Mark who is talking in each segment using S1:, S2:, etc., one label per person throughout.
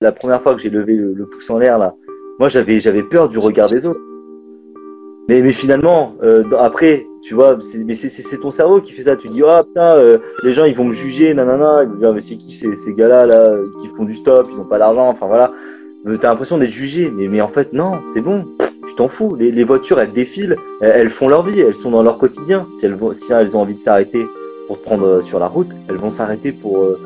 S1: la première fois que j'ai levé le pouce en l'air, là, moi, j'avais peur du regard des autres. Mais finalement, après, tu vois, c'est ton cerveau qui fait ça. Tu dis, ah putain, les gens ils vont me juger, nanana. Ils vont me dire, mais c'est qui ces gars-là là, qui font du stop, ils ont pas d'argent, enfin voilà. T'as l'impression d'être jugé, mais en fait, non, c'est bon, tu t'en fous. Les voitures, elles défilent, elles font leur vie, elles sont dans leur quotidien. Si elles ont envie de s'arrêter pour te prendre sur la route, elles vont s'arrêter pour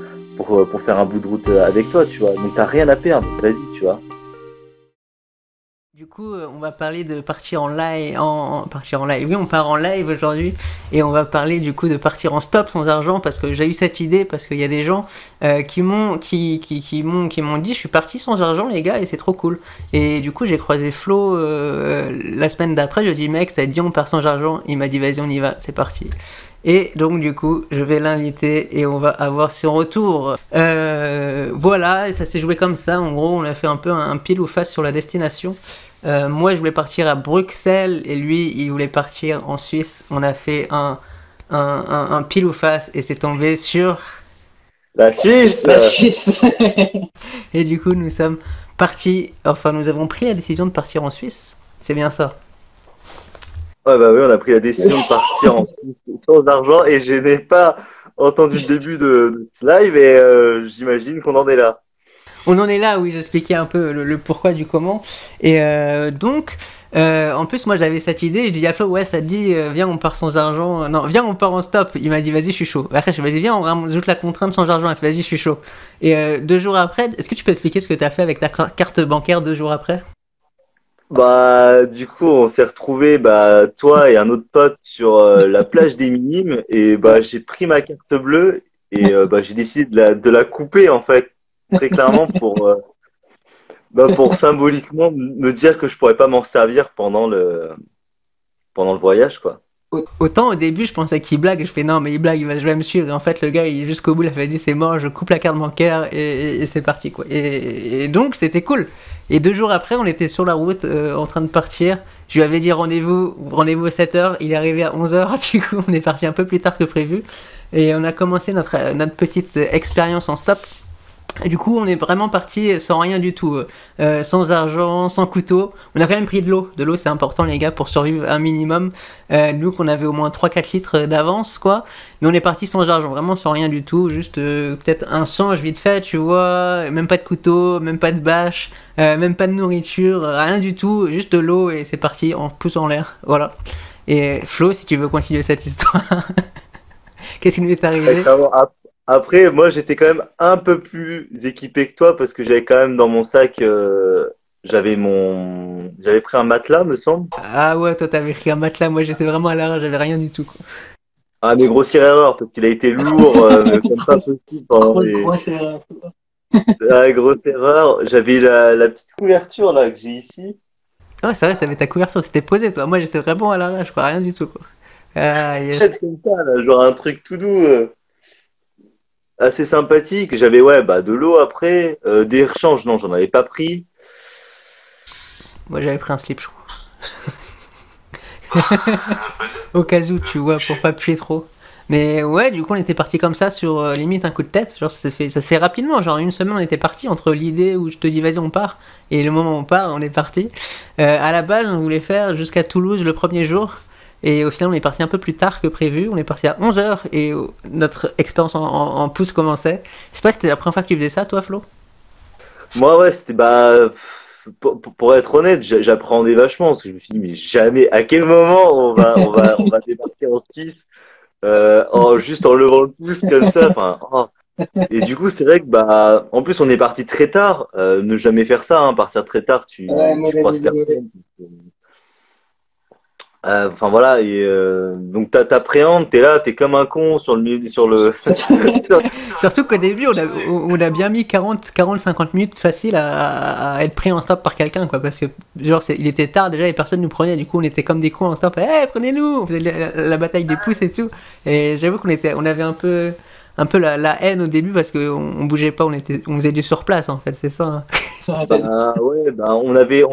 S1: faire un bout de route avec toi, tu vois. Donc t'as rien à perdre, vas-y, tu vois.
S2: Du coup, on va parler de partir en live, partir en live. Oui, on part en live aujourd'hui et on va parler du coup de partir en stop sans argent parce que j'ai eu cette idée parce qu'il y a des gens qui m'ont dit je suis parti sans argent les gars et c'est trop cool. Et du coup, j'ai croisé Flo la semaine d'après, je lui ai dit mec, t'as dit on part sans argent, il m'a dit vas-y on y va, c'est parti. Et donc du coup, je vais l'inviter et on va avoir son retour. Voilà, et ça s'est joué comme ça. En gros, on a fait un peu un pile ou face sur la destination. Moi, je voulais partir à Bruxelles et lui, il voulait partir en Suisse. On a fait un pile ou face et c'est tombé sur
S1: La Suisse.
S2: la Suisse. Et du coup, nous sommes partis. Enfin, nous avons pris la décision de partir en Suisse. C'est bien ça.
S1: Ouais, bah oui, on a pris la décision de partir en Suisse sans argent et je n'ai pas entendu le début de ce live et j'imagine qu'on en est là.
S2: On en est là, oui, j'expliquais un peu le pourquoi du comment. Et donc, en plus, moi j'avais cette idée, je dis à Flo, ouais, ça te dit, viens, on part sans argent. Non, viens, on part en stop. Il m'a dit, vas-y, je suis chaud. Après, je dis, vas-y, viens, on rajoute la contrainte sans argent. Il fait, vas-y, je suis chaud. Et 2 jours après, est-ce que tu peux expliquer ce que tu as fait avec ta carte bancaire 2 jours après?
S1: Bah, du coup, on s'est retrouvés, bah, toi et un autre pote sur la plage des Minimes et bah, j'ai pris ma carte bleue et bah, j'ai décidé de la couper en fait, très clairement pour symboliquement me dire que je pourrais pas m'en servir pendant le voyage, quoi.
S2: Autant au début je pensais qu'il blague et je fais non mais il blague je vais me suivre et en fait le gars il est jusqu'au bout il a fait dit c'est mort je coupe la carte bancaire et c'est parti quoi et donc c'était cool et 2 jours après on était sur la route en train de partir je lui avais dit rendez-vous à 7h il est arrivé à 11h du coup on est parti un peu plus tard que prévu et on a commencé notre petite expérience en stop et du coup, on est vraiment parti sans rien du tout, sans argent, sans couteau. On a quand même pris de l'eau. De l'eau, c'est important, les gars, pour survivre un minimum. Nous, qu'on avait au moins 3-4 litres d'avance, quoi. Mais on est parti sans argent, vraiment sans rien du tout. Juste peut-être un change vite fait, tu vois. Même pas de couteau, même pas de bâche, même pas de nourriture, rien du tout. Juste de l'eau et c'est parti, en pouce en l'air. Voilà. Et Flo, si tu veux continuer cette histoire, qu'est-ce qui nous est
S1: Ouais,
S2: arrivé?
S1: clairement. Après, moi, j'étais quand même un peu plus équipé que toi parce que j'avais quand même dans mon sac, j'avais pris un matelas, me semble.
S2: Ah ouais, toi t'avais pris un matelas, moi j'étais vraiment à l'arrache, j'avais rien du tout quoi.
S1: Ah, mais grossière erreur parce qu'il a été lourd, mais comme pas
S2: Grosse,
S1: possible pendant les.
S2: grosse erreur.
S1: Ah, grosse erreur. J'avais la petite couverture là que j'ai ici.
S2: Ah ouais, c'est vrai, t'avais ta couverture, t'étais posé toi. Moi j'étais vraiment à l'arrache, quoi, rien du tout quoi. Ah yes.
S1: Comme ça, là, genre un truc tout doux, assez sympathique. J'avais ouais, bah de l'eau après, des rechanges, non, j'en avais pas pris.
S2: Moi j'avais pris un slip, je crois. Au cas où, tu vois, pour pas puer trop. Mais ouais, du coup on était parti comme ça sur limite un coup de tête. Genre ça se fait rapidement, genre une semaine on était parti entre l'idée où je te dis vas-y on part et le moment où on part, on est parti. À la base on voulait faire jusqu'à Toulouse le premier jour. Et au final, on est parti un peu plus tard que prévu. On est parti à 11h et notre expérience en pouce commençait. Je sais pas si c'était la première fois que tu faisais ça, toi, Flo?
S1: Moi, ouais, c'était bah, pour être honnête, j'appréhendais vachement parce que je me suis dit, mais jamais, à quel moment on va débarquer en Suisse, juste en levant le pouce comme ça. Enfin, oh. Et du coup, c'est vrai que bah, en plus, on est parti très tard. Ne jamais faire ça, hein, partir très tard,
S2: Ouais,
S1: tu
S2: mauvaise
S1: croises
S2: idée.
S1: personne. Enfin voilà, et donc t'appréhendes, t'es là, t'es comme un con sur le sur-
S2: Surtout qu'au début, on a bien mis 40-50 minutes facile à être pris en stop par quelqu'un, quoi. Parce que, genre, il était tard déjà et personne nous prenait. Du coup, on était comme des cons en stop. Eh, prenez-nous! On faisait la bataille des pouces et tout. Et j'avoue on avait un peu la haine au début parce qu'on bougeait pas, on faisait du surplace en fait, c'est ça, hein. Je me rappelle.
S1: bah ouais, bah on avait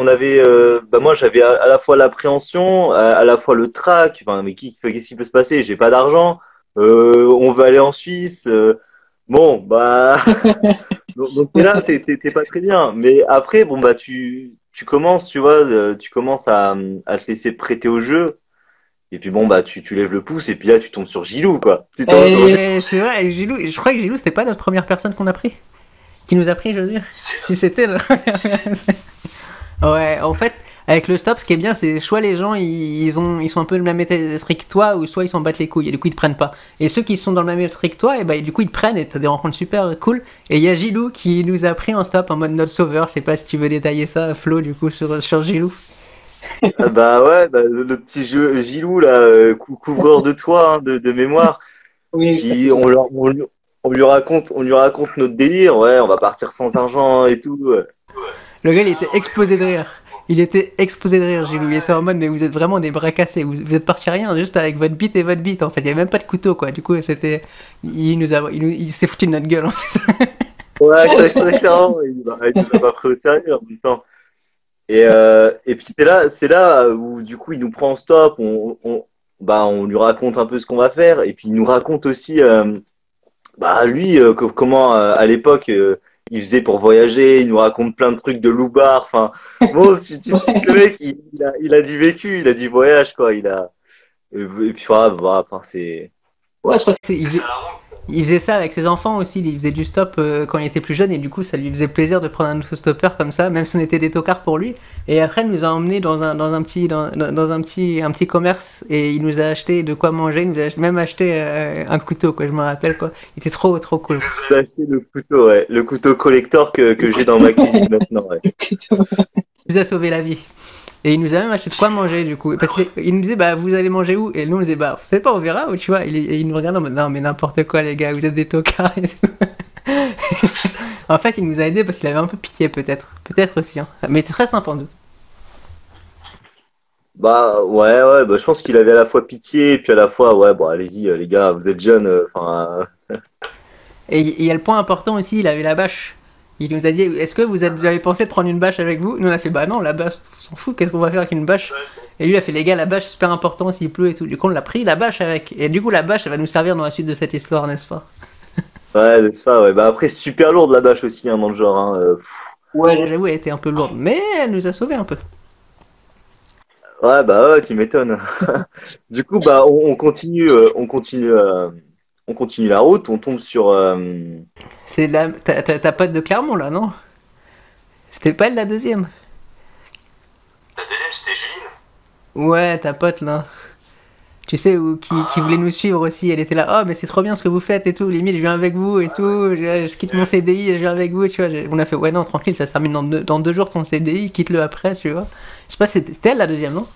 S1: bah moi j'avais à la fois l'appréhension, à la fois le trac, enfin mais qu'est-ce qui peut se passer? J'ai pas d'argent, on veut aller en Suisse, bon bah Donc t'es là, t'es pas très bien. Mais après, bon bah tu commences, tu vois, tu commences à te laisser prêter au jeu. Et puis bon bah tu lèves le pouce et puis là tu tombes sur Gilou quoi. Tu tombes sur Gilou.
S2: C'est vrai, Gilou, je crois que Gilou, c'était pas notre première personne qu'on a pris. Qui nous a pris, je veux dire. Si c'était le... Ouais, en fait, avec le stop, ce qui est bien, c'est soit les gens ils sont un peu le même état d'esprit que toi, ou soit ils s'en battent les couilles et du coup ils te prennent pas. Et ceux qui sont dans le même état d'esprit que toi, et bah, du coup ils te prennent et t'as des rencontres super cool. Et il y a Gilou qui nous a pris en stop en mode notre sauveur. Je sais pas si tu veux détailler ça, Flo, du coup, sur Gilou.
S1: Ah bah ouais, bah, le petit jeu Gilou là, couvreur de toit hein, de mémoire.
S3: Oui, je
S1: Puis
S3: t'appelle.
S1: on lui raconte notre délire. Ouais, on va partir sans argent et tout. Ouais.
S2: Le gars, il était explosé de rire. Il était explosé de rire, Gilou. Il était en mode, mais vous êtes vraiment des bras cassés. Vous êtes parti rien, juste avec votre bite et votre bite. En fait, il y avait même pas de couteau, quoi. Du coup, c'était. Il s'est foutu de notre gueule, en fait.
S1: Ouais, très clairement, il nous a pas pris au sérieux en même temps. Et puis c'est là où du coup il nous prend en stop, bah on lui raconte un peu ce qu'on va faire, et puis il nous raconte aussi bah lui comment à l'époque il faisait pour voyager, il nous raconte plein de trucs de loubar, enfin bon tu sais que le mec il a du vécu, il a du voyage quoi, et puis voilà, bah, enfin c'est
S3: Ouais, je crois que
S2: Il faisait ça avec ses enfants aussi. Il faisait du stop quand il était plus jeune et du coup, ça lui faisait plaisir de prendre un auto-stopper comme ça, même si on était des tocards pour lui. Et après, il nous a emmenés dans un petit commerce et il nous a acheté de quoi manger. Il nous a même acheté un couteau, quoi. Je me rappelle, quoi. Il était trop, trop cool.
S1: j'ai acheté le couteau, ouais, le couteau collector que j'ai dans ma cuisine maintenant, ouais.
S2: Il nous a sauvé la vie. Et il nous a même acheté de quoi manger du coup. Parce qu'il nous disait bah vous allez manger où? Et nous on disait bah vous savez pas on verra ou tu vois. Et il nous regarde en mode non mais n'importe quoi les gars, vous êtes des tocards et tout. En fait il nous a aidé parce qu'il avait un peu pitié peut-être. Peut-être aussi hein. Mais très sympa nous.
S1: Bah ouais, bah je pense qu'il avait à la fois pitié et puis à la fois ouais bon allez-y les gars vous êtes jeunes enfin
S2: Et il y a le point important aussi, il avait la bâche. Il nous a dit est-ce que vous avez pensé de prendre une bâche avec vous? Nous on a fait bah non la bâche, on s'en fout, qu'est-ce qu'on va faire avec une bâche? Et lui il a fait les gars la bâche c'est super important s'il pleut et tout. Du coup on l'a pris la bâche avec. Et du coup la bâche elle va nous servir dans la suite de cette histoire n'est-ce pas?
S1: ouais c'est ça ouais bah après c'est super lourd de la bâche aussi hein, dans le genre hein,
S3: ouais,
S2: J'avoue elle était un peu lourde mais elle nous a sauvés un peu.
S1: ouais bah ouais tu m'étonnes. Du coup bah on continue la route on tombe sur
S2: C'est ta pote de Clermont là non? C'était pas elle la deuxième?
S4: La deuxième, c'était Juline.
S2: Ouais ta pote là. Tu sais, qui voulait nous suivre aussi, elle était là, oh mais c'est trop bien ce que vous faites et tout, limite je viens avec vous et tout, je quitte mon CDI et je viens avec vous, tu vois. On a fait, ouais non, tranquille, ça se termine dans 2 jours ton CDI, quitte-le après, tu vois. Je sais pas, c'était elle la deuxième, non?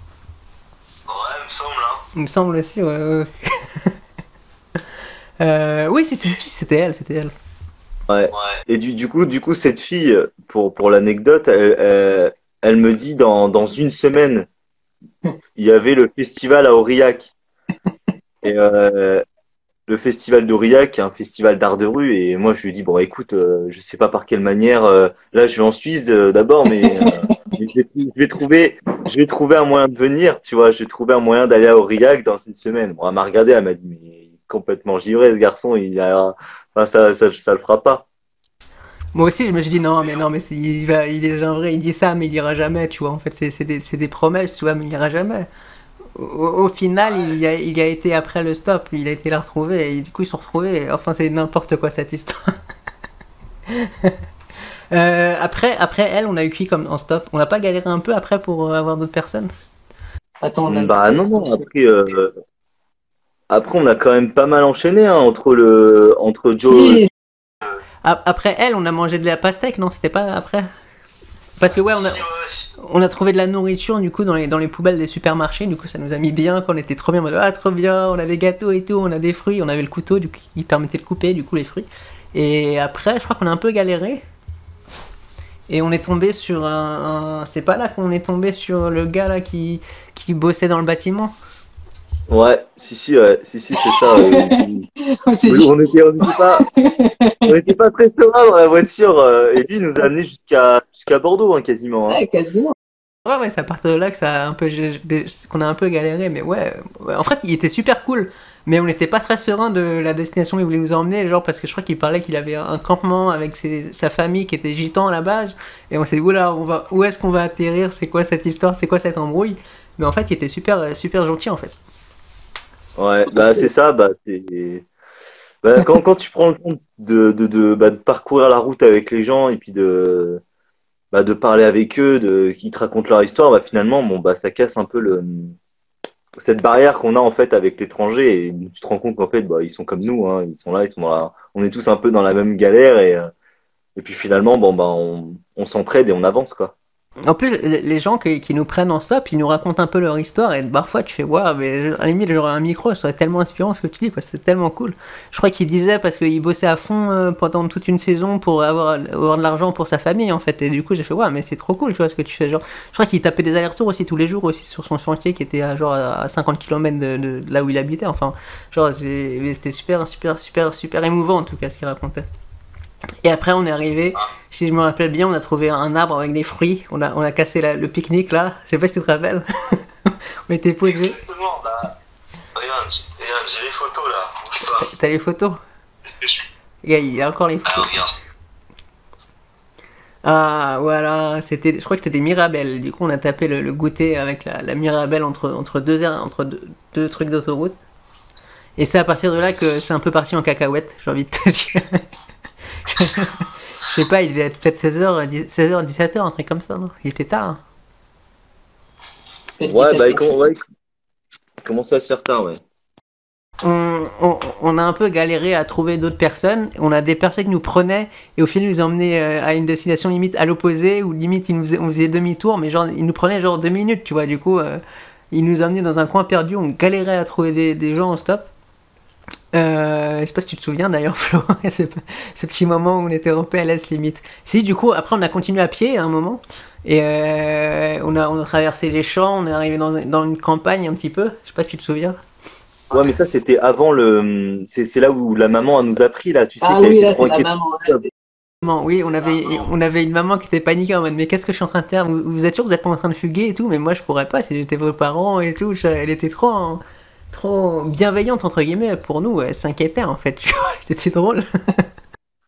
S4: Ouais, me semble, hein.
S2: Il me semble aussi, ouais. Ouais. Oui, si, c'était elle, c'était elle.
S1: ouais
S4: Ouais.
S1: et du coup cette fille pour l'anecdote elle me dit dans une semaine il y avait le festival à Aurillac et le festival d'Aurillac est un festival d'art de rue et moi je lui dis bon écoute je sais pas par quelle manière là je vais en Suisse d'abord mais je vais trouver un moyen de venir tu vois je vais trouver un moyen d'aller à Aurillac dans une semaine bon elle m'a regardé elle m'a dit mais il est complètement givré ce garçon enfin ça le fera pas
S2: Moi aussi, je me suis dit, non, mais il est vrai, il dit ça, mais il ira jamais, tu vois. En fait, c'est des promesses, tu vois, mais il ira jamais. Au final, il a été après le stop, il a été la retrouver, et du coup, ils se sont retrouvés. Enfin, c'est n'importe quoi cette histoire. Après elle, on a eu qui comme en stop? On n'a pas galéré un peu après pour avoir d'autres personnes?
S3: attends, on a
S1: Bah non après on a quand même pas mal enchaîné hein, entre Joe
S3: Si,
S2: Après elle, on a mangé de la pastèque, non? C'était pas après? Parce que ouais,
S4: Si, ouais, si.
S2: on a trouvé de la nourriture du coup dans les poubelles des supermarchés, du coup ça nous a mis bien, quand on était trop bien, en mode, ah trop bien, on a des gâteaux et tout, on a des fruits, on avait le couteau du coup, qui permettait de couper du coup les fruits. Et après, je crois qu'on a un peu galéré. Et on est tombé sur c'est pas là qu'on est tombé sur le gars là qui bossait dans le bâtiment.
S1: ouais si c'est ça
S3: c'est
S1: on était pas très serein dans la voiture et lui il nous a amené jusqu'à Bordeaux hein, quasiment hein.
S3: ouais, quasiment.
S2: Ouais, ouais, c'est à partir de là que ça a un peu, qu'on a un peu galéré, mais ouais, en fait, il était super cool Mais on n'était pas très serein de la destination où il voulait nous emmener, genre parce que je crois qu'il parlait qu'il avait un campement avec sa famille qui était gitan à la base. Et on s'est dit, oula, où est-ce qu'on va atterrir? C'est quoi cette histoire? C'est quoi cette embrouille? Mais en fait, il était super gentil en fait.
S1: Ouais, bah c'est ça, quand tu prends le temps de parcourir la route avec les gens et puis de parler avec eux, qu'ils te racontent leur histoire, bah finalement, bon, bah ça casse un peu cette barrière qu'on a en fait avec l'étranger et tu te rends compte qu'en fait, bah ils sont comme nous, hein, ils sont là, on est tous un peu dans la même galère et puis finalement, bon, bah on s'entraide et on avance, quoi.
S2: En plus, les gens qui nous prennent en stop, ils nous racontent un peu leur histoire et parfois tu fais waouh, mais à la limite j'aurais un micro, ce serait tellement inspirant ce que tu dis, quoi, c'est tellement cool. Je crois qu'il disait parce qu'il bossait à fond pendant toute une saison pour avoir de l'argent pour sa famille en fait, et du coup j'ai fait waouh, mais c'est trop cool, tu vois ce que tu fais. Genre, je crois qu'il tapait des allers-retours aussi tous les jours aussi sur son chantier qui était à 50 km de là où il habitait, enfin, genre c'était super émouvant en tout cas ce qu'il racontait. Et après, on est arrivé, si je me rappelle bien, on a trouvé un arbre avec des fruits. On a cassé le pique-nique là. Je sais pas si tu te rappelles. On était posés.
S4: Exactement, bah. Regarde, j'ai les photos là. Bouge pas.
S2: T'as les photos? Regarde, il y a encore les
S4: Ah,
S2: photos.
S4: regarde.
S2: Ah, voilà. Je crois que c'était des mirabelles. Du coup, on a tapé le goûter avec la mirabelle entre deux trucs d'autoroute. Et c'est à partir de là que c'est un peu parti en cacahuète, j'ai envie de te dire. Je sais pas, il devait être peut-être 16h, 17h, un truc comme ça, non? Il était tard. Hein.
S1: Ouais, bah il commençait à se faire tard, ouais.
S2: On a un peu galéré à trouver d'autres personnes. On a des personnes qui nous prenaient et au final ils nous emmenaient à une destination limite à l'opposé ou limite on faisait demi-tour, mais genre ils nous prenaient genre 2 minutes, tu vois. Du coup, ils nous emmenaient dans un coin perdu. On galérait à trouver des gens en stop. Je sais pas si tu te souviens d'ailleurs, Flo, ce petit moment où on était en PLS limite. Si, du coup, après on a continué à pied à un moment et on a traversé les champs, on est arrivé dans une campagne un petit peu. Je sais pas si tu te souviens.
S1: Ouais, mais ça, c'était avant c'est là où la maman nous a pris, là, tu sais.
S3: Ah oui, là, c'est la maman.
S2: Oui, on avait une maman qui était paniquée en mode mais qu'est-ce que je suis en train de faire? Vous êtes sûr que vous êtes pas en train de fuguer et tout? Mais moi je pourrais pas, si j'étais vos parents et tout. Elle était trop bienveillante entre guillemets pour nous, elle s'inquiétait en fait, tu vois, c'était drôle.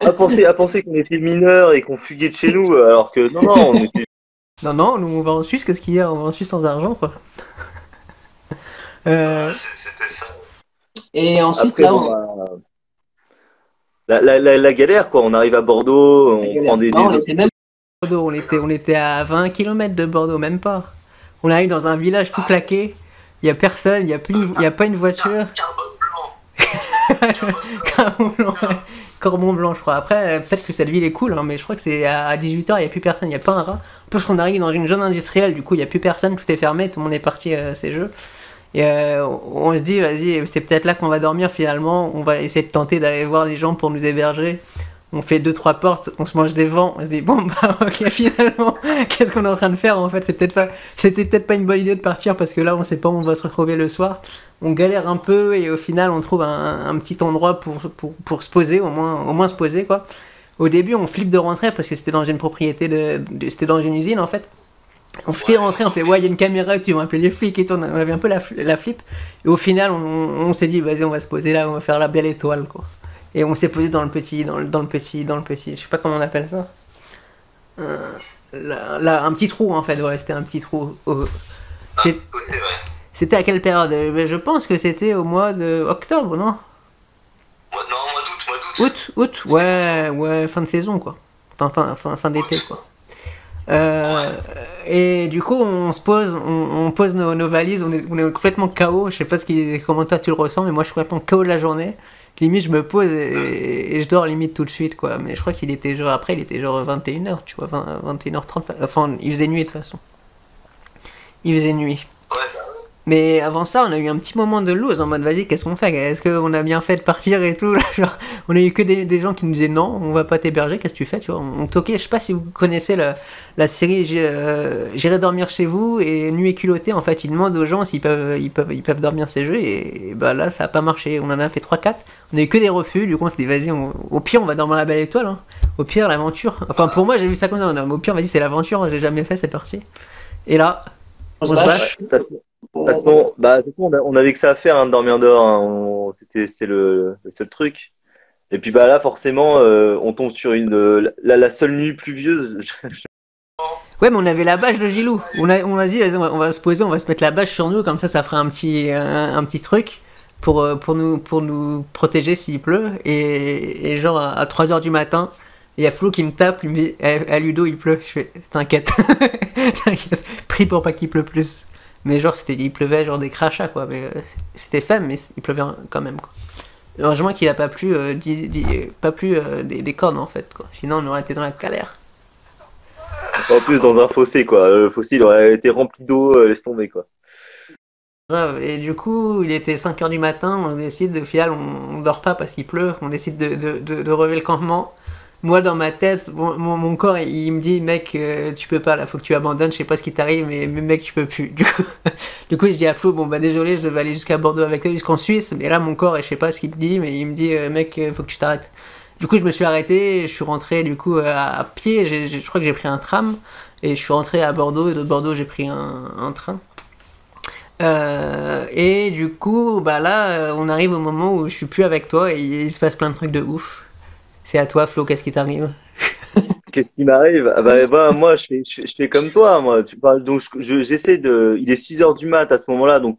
S1: À penser qu'on était mineurs et qu'on fuguait de chez nous, alors que non, on était.
S2: Non, nous on va en Suisse, qu'est-ce qu'il y a? On va en Suisse sans argent quoi.
S4: C'était ça.
S3: Et ensuite,
S1: Après,
S3: là,
S1: bon, la galère, quoi. On arrive à Bordeaux, on prend des.
S3: on était même.
S2: Bordeaux, on était à 20 km de Bordeaux, même pas. On arrive dans un village tout claqué, il y a personne, il y a pas une voiture.
S4: Carbone blanc.
S2: Corbon blanc, je crois. Après, peut-être que cette ville est cool, hein, mais je crois que c'est à 18h, il n'y a plus personne, il n'y a pas un rat. Parce qu'on arrive dans une zone industrielle, du coup, il n'y a plus personne, tout est fermé, tout le monde est parti à ses jeux. Et on se dit, vas-y, c'est peut-être là qu'on va dormir finalement. On va essayer de tenter d'aller voir les gens pour nous héberger. On fait 2-3 portes, on se mange des vents, on se dit bon bah ok finalement qu'est-ce qu'on est en train de faire en fait, c'était peut-être pas une bonne idée de partir parce que là on sait pas où on va se retrouver le soir. On galère un peu et au final on trouve un petit endroit pour se poser, au moins se poser quoi. Au début on flippe de rentrer parce que c'était dans une propriété c'était dans une usine en fait. On flippe de rentrer, on fait ouais il y a une caméra, tu vas appeler les flics et tout, on avait un peu la flip. Et au final on s'est dit vas-y on va se poser là, on va faire la belle étoile quoi. Et on s'est posé dans le petit, je sais pas comment on appelle ça. Là, un petit trou en fait, ouais, c'était un petit trou. C'était à quelle période? Je pense que c'était au mois de octobre, non?
S4: Mois d'août.
S2: Août, ouais, fin de saison quoi. Fin d'été quoi. Et du coup, on se pose, on pose nos valises, on est complètement KO. Je sais pas comment toi tu le ressens, mais moi je suis complètement KO de la journée. Limite, je me pose et je dors limite tout de suite, quoi. Mais je crois qu'il était genre, après, il était genre 21h, tu vois, 21h30. Enfin, il faisait nuit de toute façon. Il faisait nuit. Mais avant ça, on a eu un petit moment de loose en mode vas-y, qu'est-ce qu'on fait? Est-ce qu'on a bien fait de partir et tout? Genre, on a eu que des gens qui nous disaient non, on va pas t'héberger, qu'est-ce que tu fais? Tu vois, on toquait, je sais pas si vous connaissez la série J'irai dormir chez vous et Nuit culottée. En fait, ils demandent aux gens s'ils peuvent dormir chez eux et bah là, ça a pas marché. On en a fait 3-4, on a eu que des refus. Du coup, on s'est dit vas-y, au pire, on va dormir à la belle étoile. Hein. Au pire, l'aventure. Enfin, pour moi, j'ai vu ça comme ça. Au pire, vas-y, c'est l'aventure, j'ai jamais fait, c'est parti. Et là, on se bâche.
S1: De toute façon, bah, de toute façon, on avait que ça à faire, hein, de dormir dehors. Hein. C'est le seul truc. Et puis bah là, forcément, on tombe sur la seule nuit pluvieuse.
S2: Ouais, mais on avait la bâche de Gilou. On a dit, vas-y, on va se poser, on va se mettre la bâche sur nous, comme ça fera un petit truc pour nous protéger s'il pleut. Et genre, à 3 heures du matin, il y a Flo qui me tape, il me dit, Ludo, il pleut. Je fais, t'inquiète. T'inquiète. Prie pour pas qu'il pleut plus. Mais genre, il pleuvait genre des crachats, quoi. Mais c'était faible, mais il pleuvait quand même, quoi. Heureusement qu'il a pas plu, des cornes, en fait, quoi. Sinon, on aurait été dans la galère.
S1: En plus, dans un fossé, quoi. Le fossé, il aurait été rempli d'eau, laisse tomber, quoi.
S2: Grave. Et du coup, il était 5 heures du matin, on décide, au final, on dort pas parce qu'il pleut, on décide de relever le campement. Moi, dans ma tête, mon corps, il me dit, mec, tu peux pas, là, faut que tu abandonnes, je sais pas ce qui t'arrive, mais mec, tu peux plus. Du coup, je dis à Flo, bon, bah, désolé, je devais aller jusqu'à Bordeaux avec toi, jusqu'en Suisse, mais là, mon corps, je sais pas ce qu'il te dit, mais il me dit, mec, faut que tu t'arrêtes. Du coup, je me suis arrêté, je suis rentré, du coup, à pied, je crois que j'ai pris un tram, et je suis rentré à Bordeaux, et de Bordeaux, j'ai pris un train. Et du coup, bah là, on arrive au moment où je suis plus avec toi et il se passe plein de trucs de ouf. C'est à toi, Flo, qu'est-ce qui t'arrive?
S1: Qu'est-ce qui m'arrive? Ah bah, moi, je fais comme toi, moi. Tu parles, donc, j'essaie de. Il est 6 heures du mat à ce moment-là, donc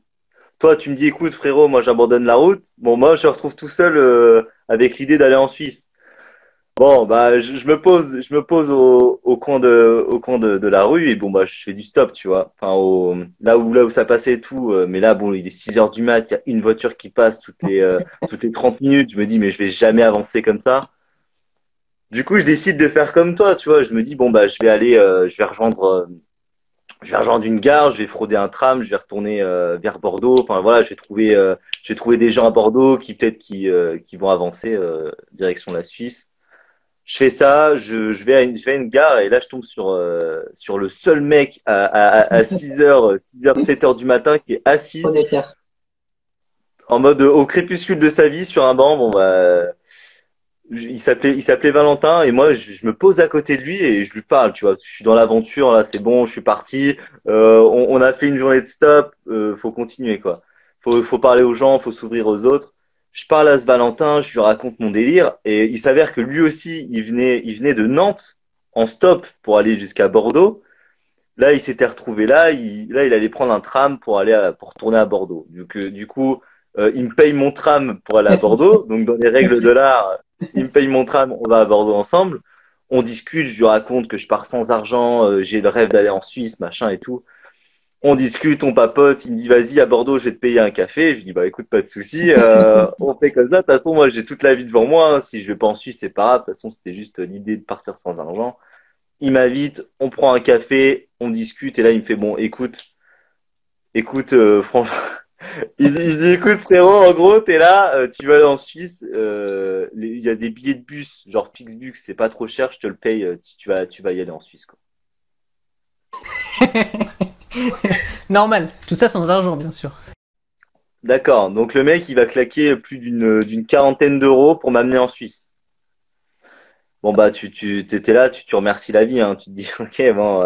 S1: toi, tu me dis, écoute, frérot, moi, j'abandonne la route. Bon, moi, je me retrouve tout seul avec l'idée d'aller en Suisse. Bon, bah, je me pose au coin de la rue et bon, bah, je fais du stop, tu vois. Enfin, là où ça passait et tout. Mais là, bon, il est 6 heures du mat, il y a une voiture qui passe toutes les 30 minutes. Je me dis, mais je vais jamais avancer comme ça. Du coup, je décide de faire comme toi, tu vois. Je me dis, bon, bah, je vais rejoindre une gare, je vais frauder un tram, je vais retourner vers Bordeaux. Enfin, voilà, je vais trouver des gens à Bordeaux qui peut-être qui vont avancer direction la Suisse. Je fais ça, je vais à une gare et là je tombe sur le seul mec à 6h, 7h du matin qui est assis
S3: Prenez Pierre.
S1: en mode au crépuscule de sa vie sur un banc. Bon bah il s'appelait Valentin et moi je me pose à côté de lui et je lui parle, tu vois. Je suis dans l'aventure là, c'est bon, je suis parti. On a fait une journée de stop, faut continuer quoi. Faut parler aux gens, faut s'ouvrir aux autres. Je parle à ce Valentin, je lui raconte mon délire et il s'avère que lui aussi il venait de Nantes en stop pour aller jusqu'à Bordeaux. Là, il s'était retrouvé là, il allait prendre un tram pour retourner à Bordeaux. Du coup, il me paye mon tram pour aller à Bordeaux. Donc, dans les règles de l'art, il me paye mon tram, on va à Bordeaux ensemble. On discute, je lui raconte que je pars sans argent, j'ai le rêve d'aller en Suisse, machin et tout. On discute, on papote, il me dit vas-y à Bordeaux, je vais te payer un café. Je lui dis bah écoute, pas de souci, on fait comme ça. De toute façon, moi j'ai toute la vie devant moi. Hein. Si je vais pas en Suisse, c'est pas grave. De toute façon, c'était juste l'idée de partir sans argent. Il m'invite, on prend un café, on discute et là il me fait bon, écoute, franchement, il dit écoute frérot, en gros t'es là, tu vas aller en Suisse, il y a des billets de bus, genre Flixbus, c'est pas trop cher, je te le paye, tu vas y aller en Suisse quoi.
S2: Normal, tout ça sans argent, bien sûr.
S1: D'accord, donc le mec il va claquer plus d'une quarantaine d'euros pour m'amener en Suisse. Bon bah tu t'étais là, tu remercies la vie, hein, tu te dis ok bon,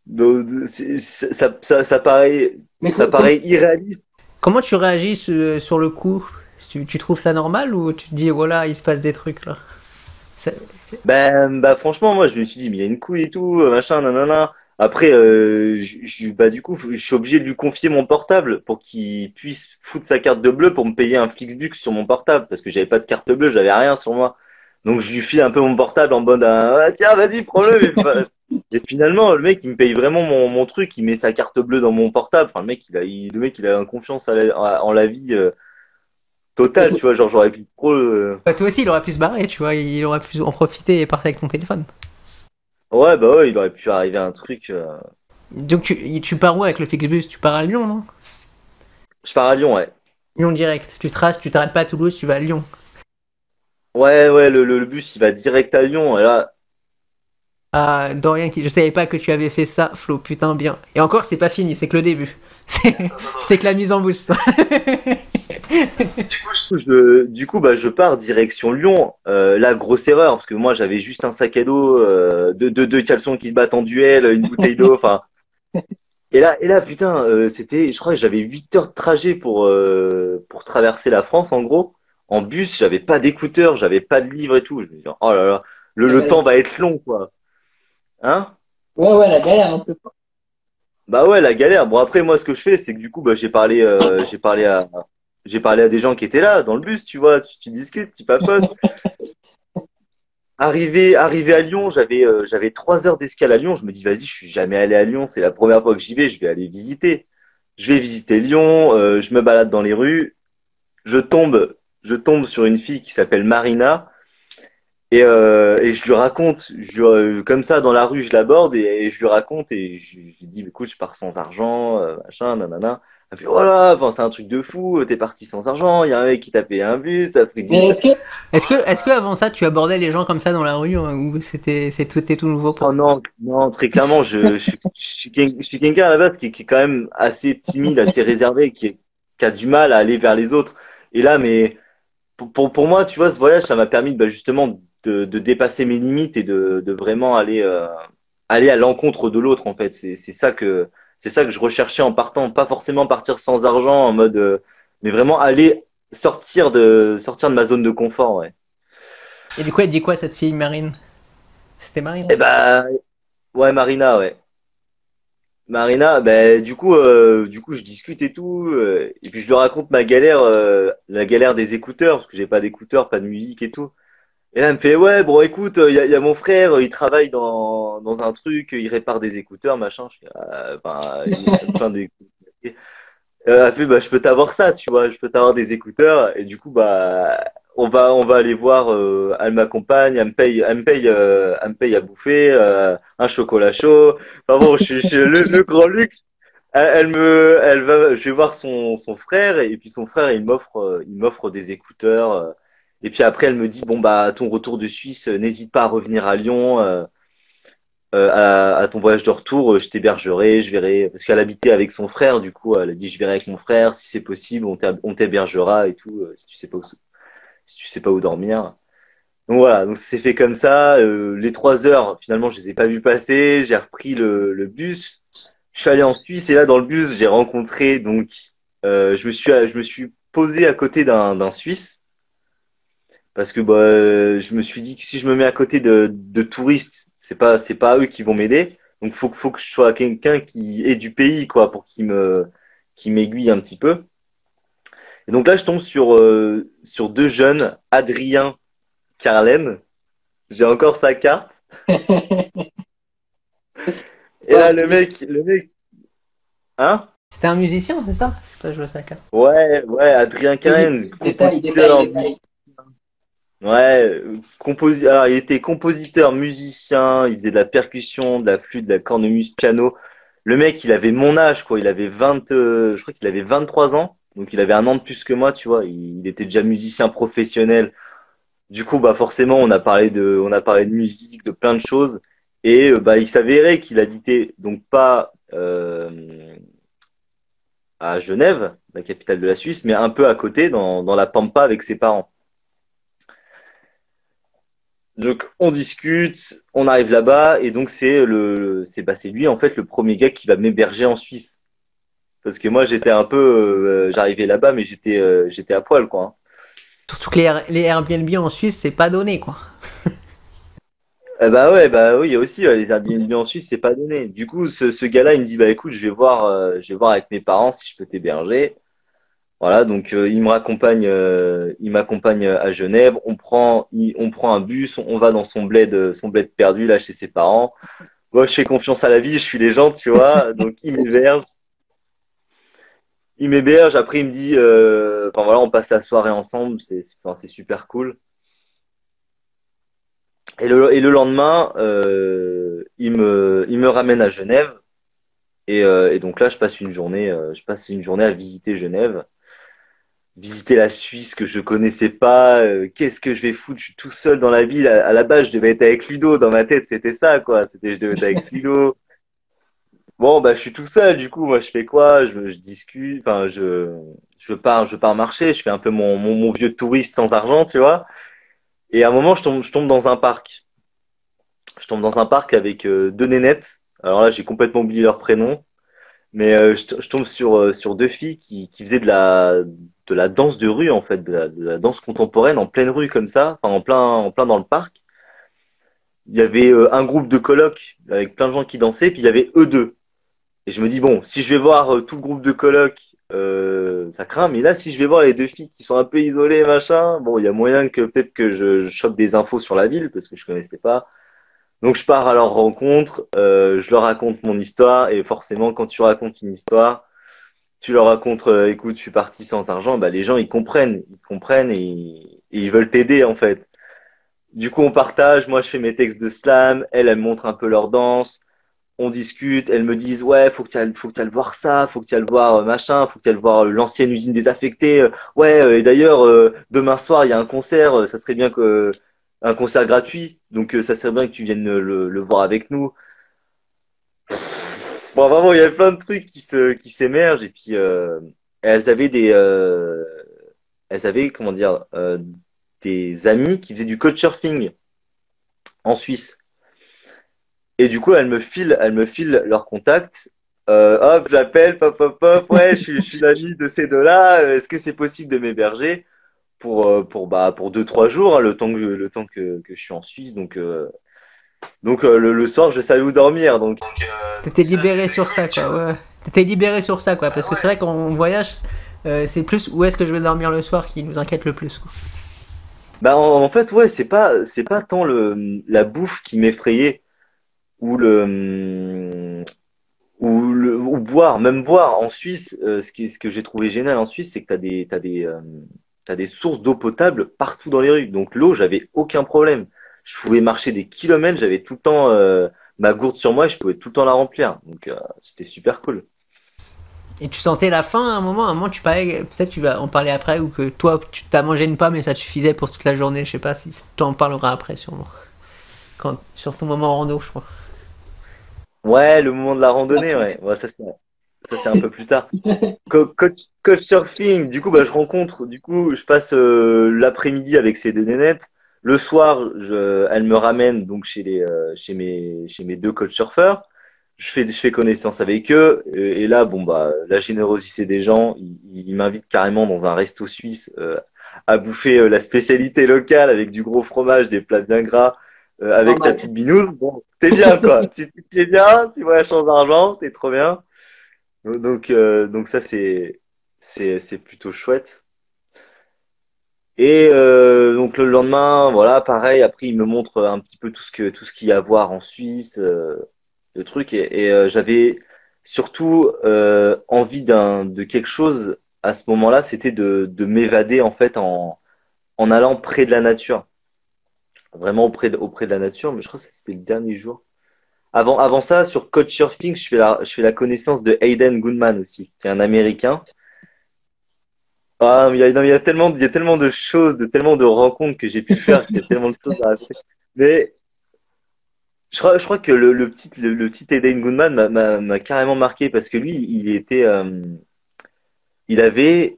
S1: donc, ça paraît
S3: Mais
S1: ça paraît irréaliste.
S2: Comment tu réagis sur le coup? Tu trouves ça normal ou tu te dis, voilà, il se passe des trucs là? Ça-
S1: Ben, bah franchement, moi je me suis dit, mais il y a une couille et tout, machin, nanana. Après, bah du coup, je suis obligé de lui confier mon portable pour qu'il puisse foutre sa carte de bleu pour me payer un Flixbus sur mon portable parce que j'avais pas de carte bleue, j'avais rien sur moi. Donc je lui file un peu mon portable en mode, ah, tiens, vas-y, prends-le. Et finalement, le mec, il me paye vraiment mon truc, il met sa carte bleue dans mon portable. Enfin, le mec, il a une confiance en la vie
S3: mais
S1: totale, tu vois. Genre, j'aurais pu trop.
S2: Bah, toi aussi, il aurait pu se barrer, tu vois, il aurait pu en profiter et partir avec ton téléphone.
S1: Ouais, bah ouais, il aurait pu arriver un truc.
S2: Donc tu pars où avec le Flixbus? Tu pars à Lyon, non?
S1: Je pars à Lyon, ouais.
S2: Lyon direct. Tu traces, tu t'arrêtes pas à Toulouse, tu vas à Lyon.
S1: Ouais, ouais, le bus, il va direct à Lyon. Et là,
S2: Ah, Dorian, je savais pas que tu avais fait ça, Flo, putain, bien. Et encore, c'est pas fini, c'est que le début. C'était que la mise en bouche.
S1: du coup, bah, je pars direction Lyon. Là, grosse erreur, parce que moi, j'avais juste un sac à dos, deux caleçons qui se battent en duel, une bouteille d'eau, enfin. Et là, putain, je crois que j'avais 8 heures de trajet pour traverser la France, en gros. En bus, j'avais pas d'écouteurs, j'avais pas de livre et tout. Je me dis, oh là là, le temps va être long, quoi. Hein?
S3: Ouais, ouais, la galère un peu.
S1: Bah ouais, la galère. Bon, après, moi, ce que je fais, c'est que du coup, bah, j'ai parlé à des gens qui étaient là, dans le bus, tu vois, tu discutes, tu papotes. Arrivé à Lyon, j'avais 3 heures d'escale à Lyon. Je me dis, vas-y, je suis jamais allé à Lyon. C'est la première fois que j'y vais. Je vais aller visiter. Je vais visiter Lyon. Je me balade dans les rues. Je tombe, je tombe sur une fille qui s'appelle Marina. Et je lui raconte, comme ça, dans la rue, je l'aborde et je lui raconte et je lui dis, écoute, je pars sans argent, machin, nanana. Elle fait, oh là, enfin, c'est un truc de fou. T'es parti sans argent. Il y a un mec qui t'a payé un bus. Ça fait
S3: Mais est-ce que,
S2: Est-ce que avant ça, tu abordais les gens comme ça dans la rue ou c'était tout nouveau pour
S1: Oh non, non, très clairement, je suis quelqu'un à la base qui est quand même assez timide, assez réservé, qui a du mal à aller vers les autres. Et là, mais pour moi, tu vois, ce voyage, ça m'a permis bah, justement de dépasser mes limites et de vraiment aller à l'encontre de l'autre, en fait. C'est ça que je recherchais en partant. Pas forcément partir sans argent en mode, mais vraiment aller sortir de ma zone de confort, ouais.
S2: Et du coup, elle dit quoi cette fille Marine? C'était Marine?
S1: Et bah, ouais, Marina, ouais. Marina, ben du coup, je discute et tout, et puis je lui raconte ma galère, la galère des écouteurs, parce que j'ai pas d'écouteurs, pas de musique et tout. Et là, elle me fait, ouais, bon, écoute, il y a mon frère, il travaille dans un truc, il répare des écouteurs, machin. Je fais, il y a plein d'écouteurs. Elle fait, bah, je peux t'avoir ça, tu vois, je peux t'avoir des écouteurs, et du coup, bah, on va aller voir, elle m'accompagne, elle me paye à bouffer, un chocolat chaud. Enfin bon, je suis le grand luxe. Je vais voir son frère et puis son frère il m'offre des écouteurs. Et puis après elle me dit bon bah à ton retour de Suisse, n'hésite pas à revenir à Lyon, à ton voyage de retour, je t'hébergerai, je verrai parce qu'elle habitait avec son frère, du coup elle a dit je verrai avec mon frère si c'est possible, on t'hébergera et tout, si tu sais pas où dormir. Donc voilà, donc ça s'est fait comme ça. Les 3 heures, finalement, je les ai pas vues passer. J'ai repris le bus. Je suis allé en Suisse et là, dans le bus, j'ai rencontré donc, je me suis posé à côté d'un Suisse parce que bah, je me suis dit que si je me mets à côté de touristes, c'est pas eux qui vont m'aider. Donc faut que je sois quelqu'un qui est du pays quoi pour qui m'aiguille un petit peu. Et donc là, je tombe sur deux jeunes, Adrien, Carlen. J'ai encore sa carte. Et là,
S3: ouais,
S1: le mec, hein?
S2: C'était un musicien, c'est ça? Je sais pas, je vois ça.
S1: Ouais, ouais, Adrien Carlen,
S3: détail,
S1: compositeur,
S3: détail, détail.
S1: ouais, alors, il était compositeur, musicien, il faisait de la percussion, de la flûte, de la cornemuse, piano. Le mec, il avait mon âge, quoi. Il avait 20, je crois qu'il avait 23 ans. Donc, il avait un an de plus que moi, tu vois. Il était déjà musicien professionnel. Du coup, bah, forcément, on a parlé de musique, de plein de choses. Et, bah, il s'avérait qu'il habitait, donc pas, à Genève, la capitale de la Suisse, mais un peu à côté, dans la Pampa avec ses parents. Donc on discute, on arrive là-bas, et donc c'est lui en fait le premier gars qui va m'héberger en Suisse. Parce que moi j'étais un peu, j'arrivais là-bas, mais j'étais à poil quoi, hein.
S2: Surtout que les Airbnb en Suisse, c'est pas donné, quoi.
S1: Bah ouais, bah oui, il y a aussi les Airbnb en Suisse, c'est pas donné. Du coup, ce gars-là, il me dit, bah écoute, je vais voir avec mes parents si je peux t'héberger. Voilà, donc il m'accompagne à Genève. On prend un bus, on va dans son bled perdu là chez ses parents. Moi, je fais confiance à la vie, je suis les gens, tu vois. Donc il m'héberge. Après, il me dit, enfin voilà, on passe la soirée ensemble, enfin, c'est super cool. Et le lendemain, il me ramène à Genève. Et donc là, je passe une journée à visiter Genève. Visiter la Suisse que je connaissais pas, qu'est-ce que je vais foutre, je suis tout seul dans la ville, à la base je devais être avec Ludo, dans ma tête c'était ça quoi, je devais être avec Ludo. Bon bah je suis tout seul, du coup moi je fais quoi, je discute, enfin je pars marcher, je fais un peu mon vieux touriste sans argent, tu vois. Et à un moment je tombe dans un parc, je tombe dans un parc avec deux nénettes, alors là j'ai complètement oublié leur prénom, Mais je tombe sur deux filles qui faisaient de la danse de rue, en fait, de la danse contemporaine en pleine rue comme ça, enfin en plein dans le parc. Il y avait un groupe de colocs avec plein de gens qui dansaient, puis il y avait eux deux. Et je me dis, bon, si je vais voir tout le groupe de colocs, ça craint, mais là, si je vais voir les deux filles qui sont un peu isolées, machin, bon, il y a moyen que peut-être que je chope des infos sur la ville, parce que je connaissais pas. Donc je pars à leur rencontre, je leur raconte mon histoire, et forcément, quand tu racontes une histoire, tu leur racontes, écoute, je suis parti sans argent, bah les gens ils comprennent et ils veulent t'aider en fait. Du coup, on partage, moi je fais mes textes de slam, elles me montrent un peu leur danse, on discute, elles me disent ouais, faut que tu ailles voir ça, faut que tu ailles voir machin, faut que tu ailles voir l'ancienne usine désaffectée. Ouais, et d'ailleurs demain soir il y a un concert, ça serait bien que un concert gratuit, donc ça serait bien que tu viennes le voir avec nous. Bon, vraiment, il y avait plein de trucs qui s'émergent et puis elles avaient elles avaient comment dire des amis qui faisaient du couchsurfing en Suisse. Et du coup, elles me filent leur contact. Hop, j'appelle, pop, pop, pop. Ouais, je suis l'ami de ces deux-là. Est-ce que c'est possible de m'héberger pour 2, 3 jours, hein, le temps que je suis en Suisse. Donc le soir, je savais où dormir. Donc
S4: Donc,
S2: T'étais
S4: ça,
S2: libéré
S4: c'est
S2: sur ça,
S4: cool, tu
S2: quoi,
S4: vois.
S2: ouais. T'étais libéré sur ça, quoi, parce
S4: Ah
S2: que c'est
S4: ouais.
S2: vrai qu'on voyage, c'est plus où est-ce que je vais dormir le soir qui nous inquiète le plus, quoi.
S1: bah en fait, ouais, c'est pas tant la bouffe qui m'effrayait ou ou boire, même boire en Suisse. Ce que j'ai trouvé génial en Suisse, c'est que t'as des sources d'eau potable partout dans les rues. Donc l'eau, j'avais aucun problème. Je pouvais marcher des kilomètres, j'avais tout le temps ma gourde sur moi, et je pouvais tout le temps la remplir. Donc c'était super cool.
S2: Et tu sentais la faim à un moment tu parlais, peut-être tu vas en parler après, ou que toi tu t'as mangé une pomme et ça te suffisait pour toute la journée, je sais pas si tu en parleras après sûrement. Sur ton moment rando, je crois.
S1: Ouais, le moment de la randonnée,
S3: Après.
S1: ouais. Ouais, ça c'est un peu plus tard. Coach surfing, du coup, bah, je passe l'après-midi avec ces deux nénettes. Le soir, elles me ramènent donc chez mes deux coach surfeurs. Je fais connaissance avec eux. Et là, bon, bah, la générosité des gens, ils m'invitent carrément dans un resto suisse à bouffer la spécialité locale avec du gros fromage, des plats bien gras, avec ta
S3: Normal.
S1: petite binouse. Bon, t'es bien, quoi. Tu t'es bien, tu voyages sans argent, t'es trop bien. Donc ça c'est plutôt chouette. Et donc le lendemain, voilà, pareil. Après, il me montre un petit peu tout ce qu'il y a à voir en Suisse, le truc. Et j'avais surtout envie de quelque chose à ce moment-là, c'était de m'évader en fait en allant près de la nature, vraiment auprès de la nature. Mais je crois que c'était le dernier jour. Avant ça, sur Couchsurfing, je fais la connaissance de Hayden Goodman aussi, qui est un Américain. Ah, mais non, il y a tellement de choses, tellement de rencontres que j'ai pu faire, qu'il y a tellement de choses à raconter. Mais je crois que le petit Hayden Goodman m'a carrément marqué parce que lui, il avait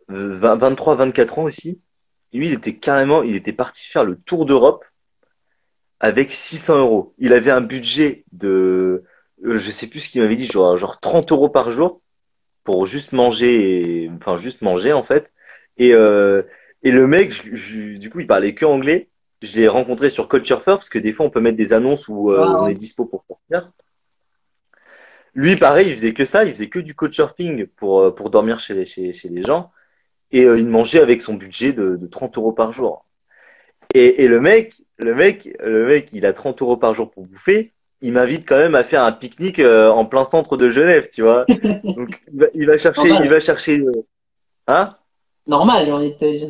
S1: 23, 24 ans aussi. Lui, il était parti faire le tour d'Europe avec 600 euros. Il avait un budget je sais plus ce qu'il m'avait dit, genre 30 euros par jour pour juste manger, enfin juste manger en fait. Et, euh, et le mec, du coup, il parlait que anglais. Je l'ai rencontré sur Couchsurfer parce que des fois, on peut mettre des annonces où on est
S3: Waouh.
S1: dispo pour sortir. Lui, pareil, il faisait que ça, il faisait que du couchsurfing pour dormir chez les gens. Et il mangeait avec son budget de 30 euros par jour. Et le mec, il a 30 euros par jour pour bouffer. Il m'invite quand même à faire un pique-nique en plein centre de Genève, tu vois. Donc, il va chercher, il
S3: Normal.
S1: va chercher, hein?
S3: Normal, on était.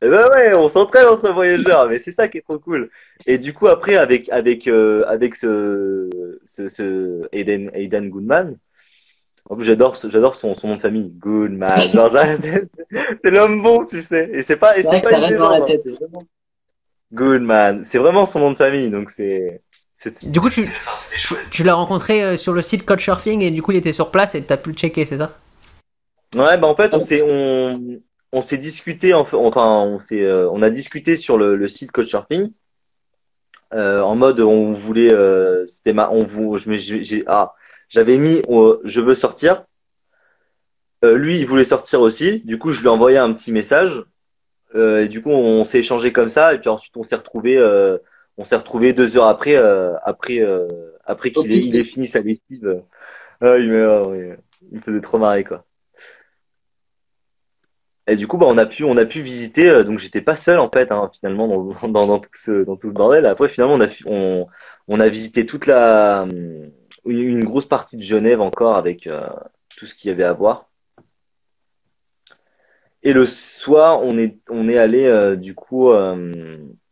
S1: Eh ben ouais, on s'entraîne entre voyageurs, mais c'est ça qui est trop cool. Et du coup, après, avec ce Aidan Goodman, en plus, j'adore son nom de famille, Goodman. Genre, c'est l'homme bon, tu sais. Et c'est pas, et
S3: C'est
S1: c'est
S3: vrai que
S1: pas
S3: ça
S1: une
S3: reste dans la
S1: légende, hein.
S3: tête.
S1: C'est vraiment Goodman. C'est vraiment son nom de famille, donc c'est.
S2: Du coup,
S4: Enfin, c'était
S2: tu,
S4: chouette.
S2: tu l'as rencontré sur le site Couchsurfing et du coup il était sur place et t'as pu le checker, c'est ça?
S1: Ouais, bah en fait, on s'est discuté, enfin, on a discuté sur le site Couchsurfing, en mode, on voulait, c'était ma, on vou, je me, j'ai, ah, J'avais mis je veux sortir. Lui, il voulait sortir aussi. Du coup, je lui ai envoyé un petit message. Et du coup, on s'est échangé comme ça. Et puis ensuite, on s'est retrouvé 2 heures après, après
S3: Au
S1: il ait
S3: pique-nique.
S1: fini sa lessive. Ouais, il me faisait trop marrer, quoi. Et du coup, bah, on a pu visiter. Donc, j'étais pas seul en fait, hein, finalement, dans tout ce bordel. Après, finalement, on a visité une grosse partie de Genève encore avec tout ce qu'il y avait à voir. Et le soir, on est allé du coup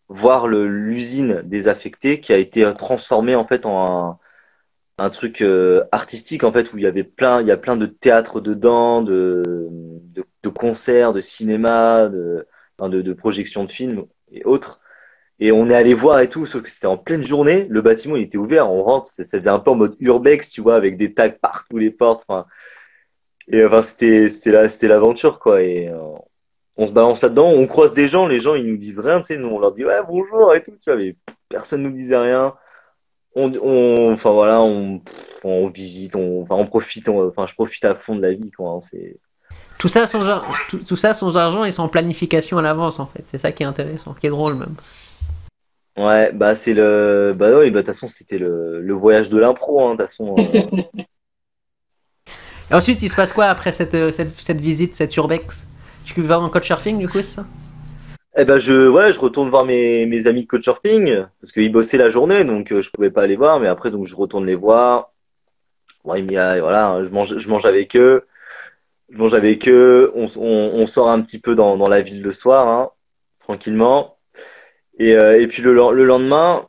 S1: voir l'usine désaffectée qui a été transformée en fait en un truc artistique en fait où il y a plein de théâtres dedans, de concerts, de cinéma, enfin, de projections de films et autres. Et on est allé voir et tout, sauf que c'était en pleine journée. Le bâtiment il était ouvert, on rentre, ça faisait un peu en mode urbex, tu vois, avec des tags partout les portes. Enfin, et enfin c'était l'aventure quoi. Et on se balance là-dedans, on croise des gens, les gens ils nous disent rien, tu sais, nous on leur dit ouais bonjour et tout, tu vois, mais personne nous disait rien. Enfin voilà, on visite, enfin on profite, enfin je profite à fond de la vie quoi. Hein, c'est
S2: Tout ça, tout ça sans argent et sans planification à l'avance, en fait. C'est ça qui est intéressant, qui est drôle même.
S1: ouais, bah c'est bah oui, bah de toute façon c'était le voyage de l'impro, hein, de toute façon.
S2: Et ensuite, il se passe quoi après cette visite, cette urbex? Tu vas en couchsurfing, du coup, c'est ça?
S1: Eh ben ouais, je retourne voir mes amis de couchsurfing parce qu'ils bossaient la journée, donc je pouvais pas les voir, mais après donc je retourne les voir. Ouais, voilà, hein, je mange avec eux. Je mange avec eux, on sort un petit peu dans la ville le soir, hein, tranquillement. Et puis le lendemain,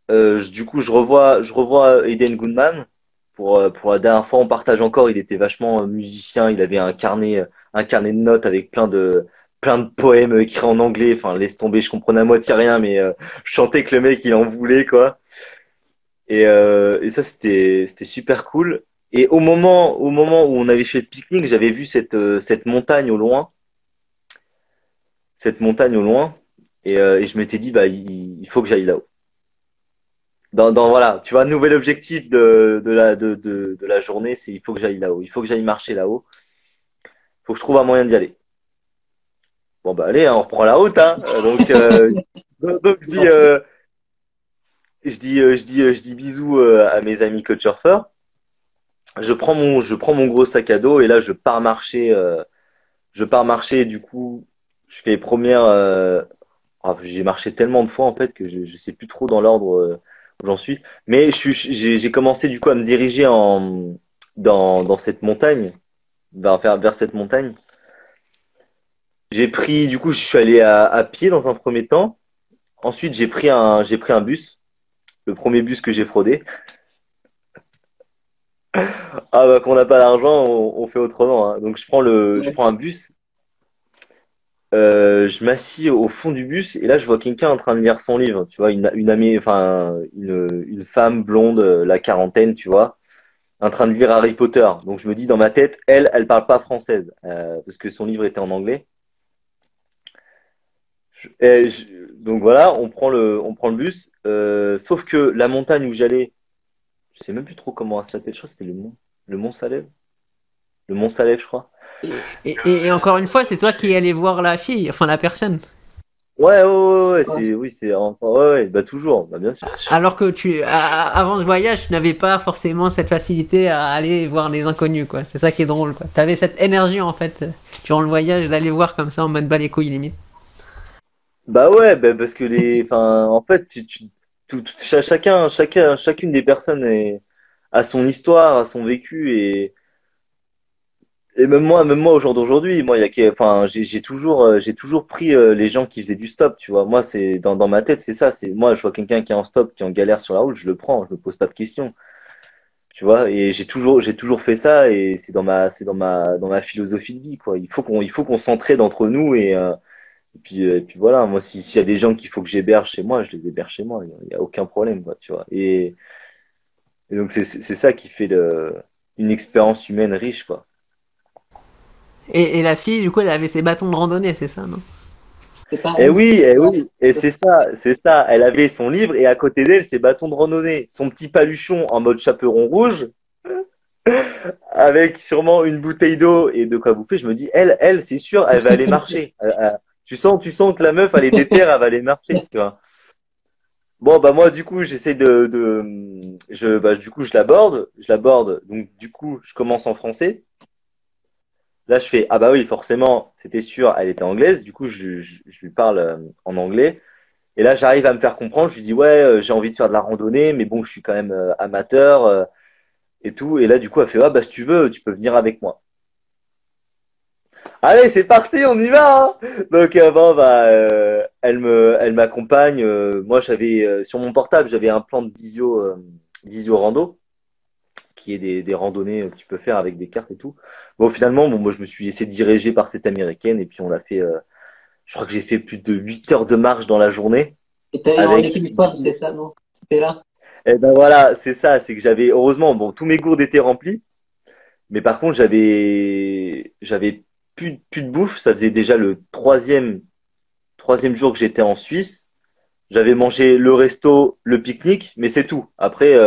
S1: du coup, je revois Eden Goodman pour la dernière fois. On partage encore. Il était vachement musicien. Il avait un carnet de notes avec plein de poèmes écrits en anglais. Enfin, laisse tomber, je comprenais à moitié rien, mais je chantais que le mec il en voulait quoi. Et ça c'était super cool. Et au moment où on avait fait le pique-nique, j'avais vu cette montagne au loin, cette montagne au loin, et je m'étais dit bah il faut que j'aille là-haut. Voilà, tu vois, nouvel objectif de la journée, c'est il faut que j'aille là-haut, il faut que j'aille marcher là-haut, il faut que je trouve un moyen d'y aller. Bon bah allez, hein, on reprend la route, hein. Donc je dis bisous à mes amis coachsurfers. Je prends mon gros sac à dos et là je pars marcher. Je pars marcher et du coup je fais les premières. J'ai marché tellement de fois en fait que je sais plus trop dans l'ordre où j'en suis. Mais j'ai commencé du coup à me diriger dans cette montagne, vers cette montagne. J'ai pris du coup je suis allé à pied dans un premier temps. Ensuite j'ai pris un bus, le premier bus que j'ai fraudé. Ah bah quand on n'a pas d'argent on fait autrement. Hein. Donc je
S3: Ouais.
S1: prends un bus. Je m'assis au fond du bus et là je vois quelqu'un en train de lire son livre, tu vois, une femme blonde, la quarantaine, tu vois, en train de lire Harry Potter. Donc je me dis dans ma tête, elle parle pas française parce que son livre était en anglais. Donc voilà, on prend le bus. Sauf que la montagne où j'allais, je sais même plus trop comment elle s'appelle. Je crois que c'était le Mont Salève, le Mont Salève, je crois.
S2: Et encore une fois, c'est toi qui es allé voir la fille, enfin la personne.
S3: Ouais.
S1: Oui, ouais, bah toujours, bah bien sûr.
S4: Bien sûr.
S2: Alors que avant ce voyage, tu n'avais pas forcément cette facilité à aller voir les inconnus, quoi. C'est ça qui est drôle, quoi. T'avais cette énergie, en fait, durant le voyage, d'aller voir comme ça en mode bas les couilles, limite.
S1: Bah ouais, bah parce que enfin, en fait, chacune des personnes a son histoire, a son vécu et même moi au jour d'aujourd'hui, moi, enfin, j'ai toujours pris les gens qui faisaient du stop, tu vois. Moi, c'est dans ma tête, c'est ça. C'est moi, je vois quelqu'un qui est en stop, qui est en galère sur la route, je le prends, je me pose pas de questions, tu vois. Et j'ai toujours fait ça et dans ma philosophie de vie, quoi. Il faut qu'on s'entraide entre nous et puis voilà, moi, s'il y a des gens qu'il faut que j'héberge chez moi, je les héberge chez moi. Il y a aucun problème, quoi, tu vois. Et donc, c'est ça qui fait une expérience humaine riche, quoi.
S2: Et la fille, du coup, elle avait ses bâtons de randonnée, c'est ça, non?
S3: C'est pareil.
S1: Oui. Et c'est ça. Elle avait son livre et à côté d'elle, ses bâtons de randonnée. Son petit paluchon en mode chaperon rouge. avec sûrement une bouteille d'eau et de quoi bouffer. Je me dis, elle, c'est sûr, elle va aller marcher. Tu sens que la meuf, elle est déter, elle va aller marcher, tu vois. Bon, bah moi, du coup, j'essaie du coup, je l'aborde. Donc, du coup, je commence en français. Là, je fais, ah bah oui, forcément, c'était sûr, elle était anglaise. Du coup, je lui parle en anglais. Et là, j'arrive à me faire comprendre. Je lui dis, ouais, j'ai envie de faire de la randonnée, mais bon, je suis quand même amateur et tout. Et là, du coup, elle fait, ah bah si tu veux, tu peux venir avec moi. Allez, c'est parti, on y va, hein. Donc bon, bah, elle m'accompagne. Moi, j'avais sur mon portable, j'avais un plan de visio rando, qui est des randonnées que tu peux faire avec des cartes et tout. Bon, finalement, bon, moi, je me suis laissé diriger par cette américaine et puis on a fait. Je crois que j'ai fait plus de 8 heures de marche dans la journée.
S3: Et t'es allé en
S1: Avec.
S3: équipe quoi, c'est ça, non? C'était là?
S1: Et ben voilà, c'est ça, c'est que j'avais heureusement, bon, tous mes gourdes étaient remplis, mais par contre, j'avais plus de bouffe. Ça faisait déjà le troisième jour que j'étais en Suisse. J'avais mangé le resto, le pique-nique, mais c'est tout. Après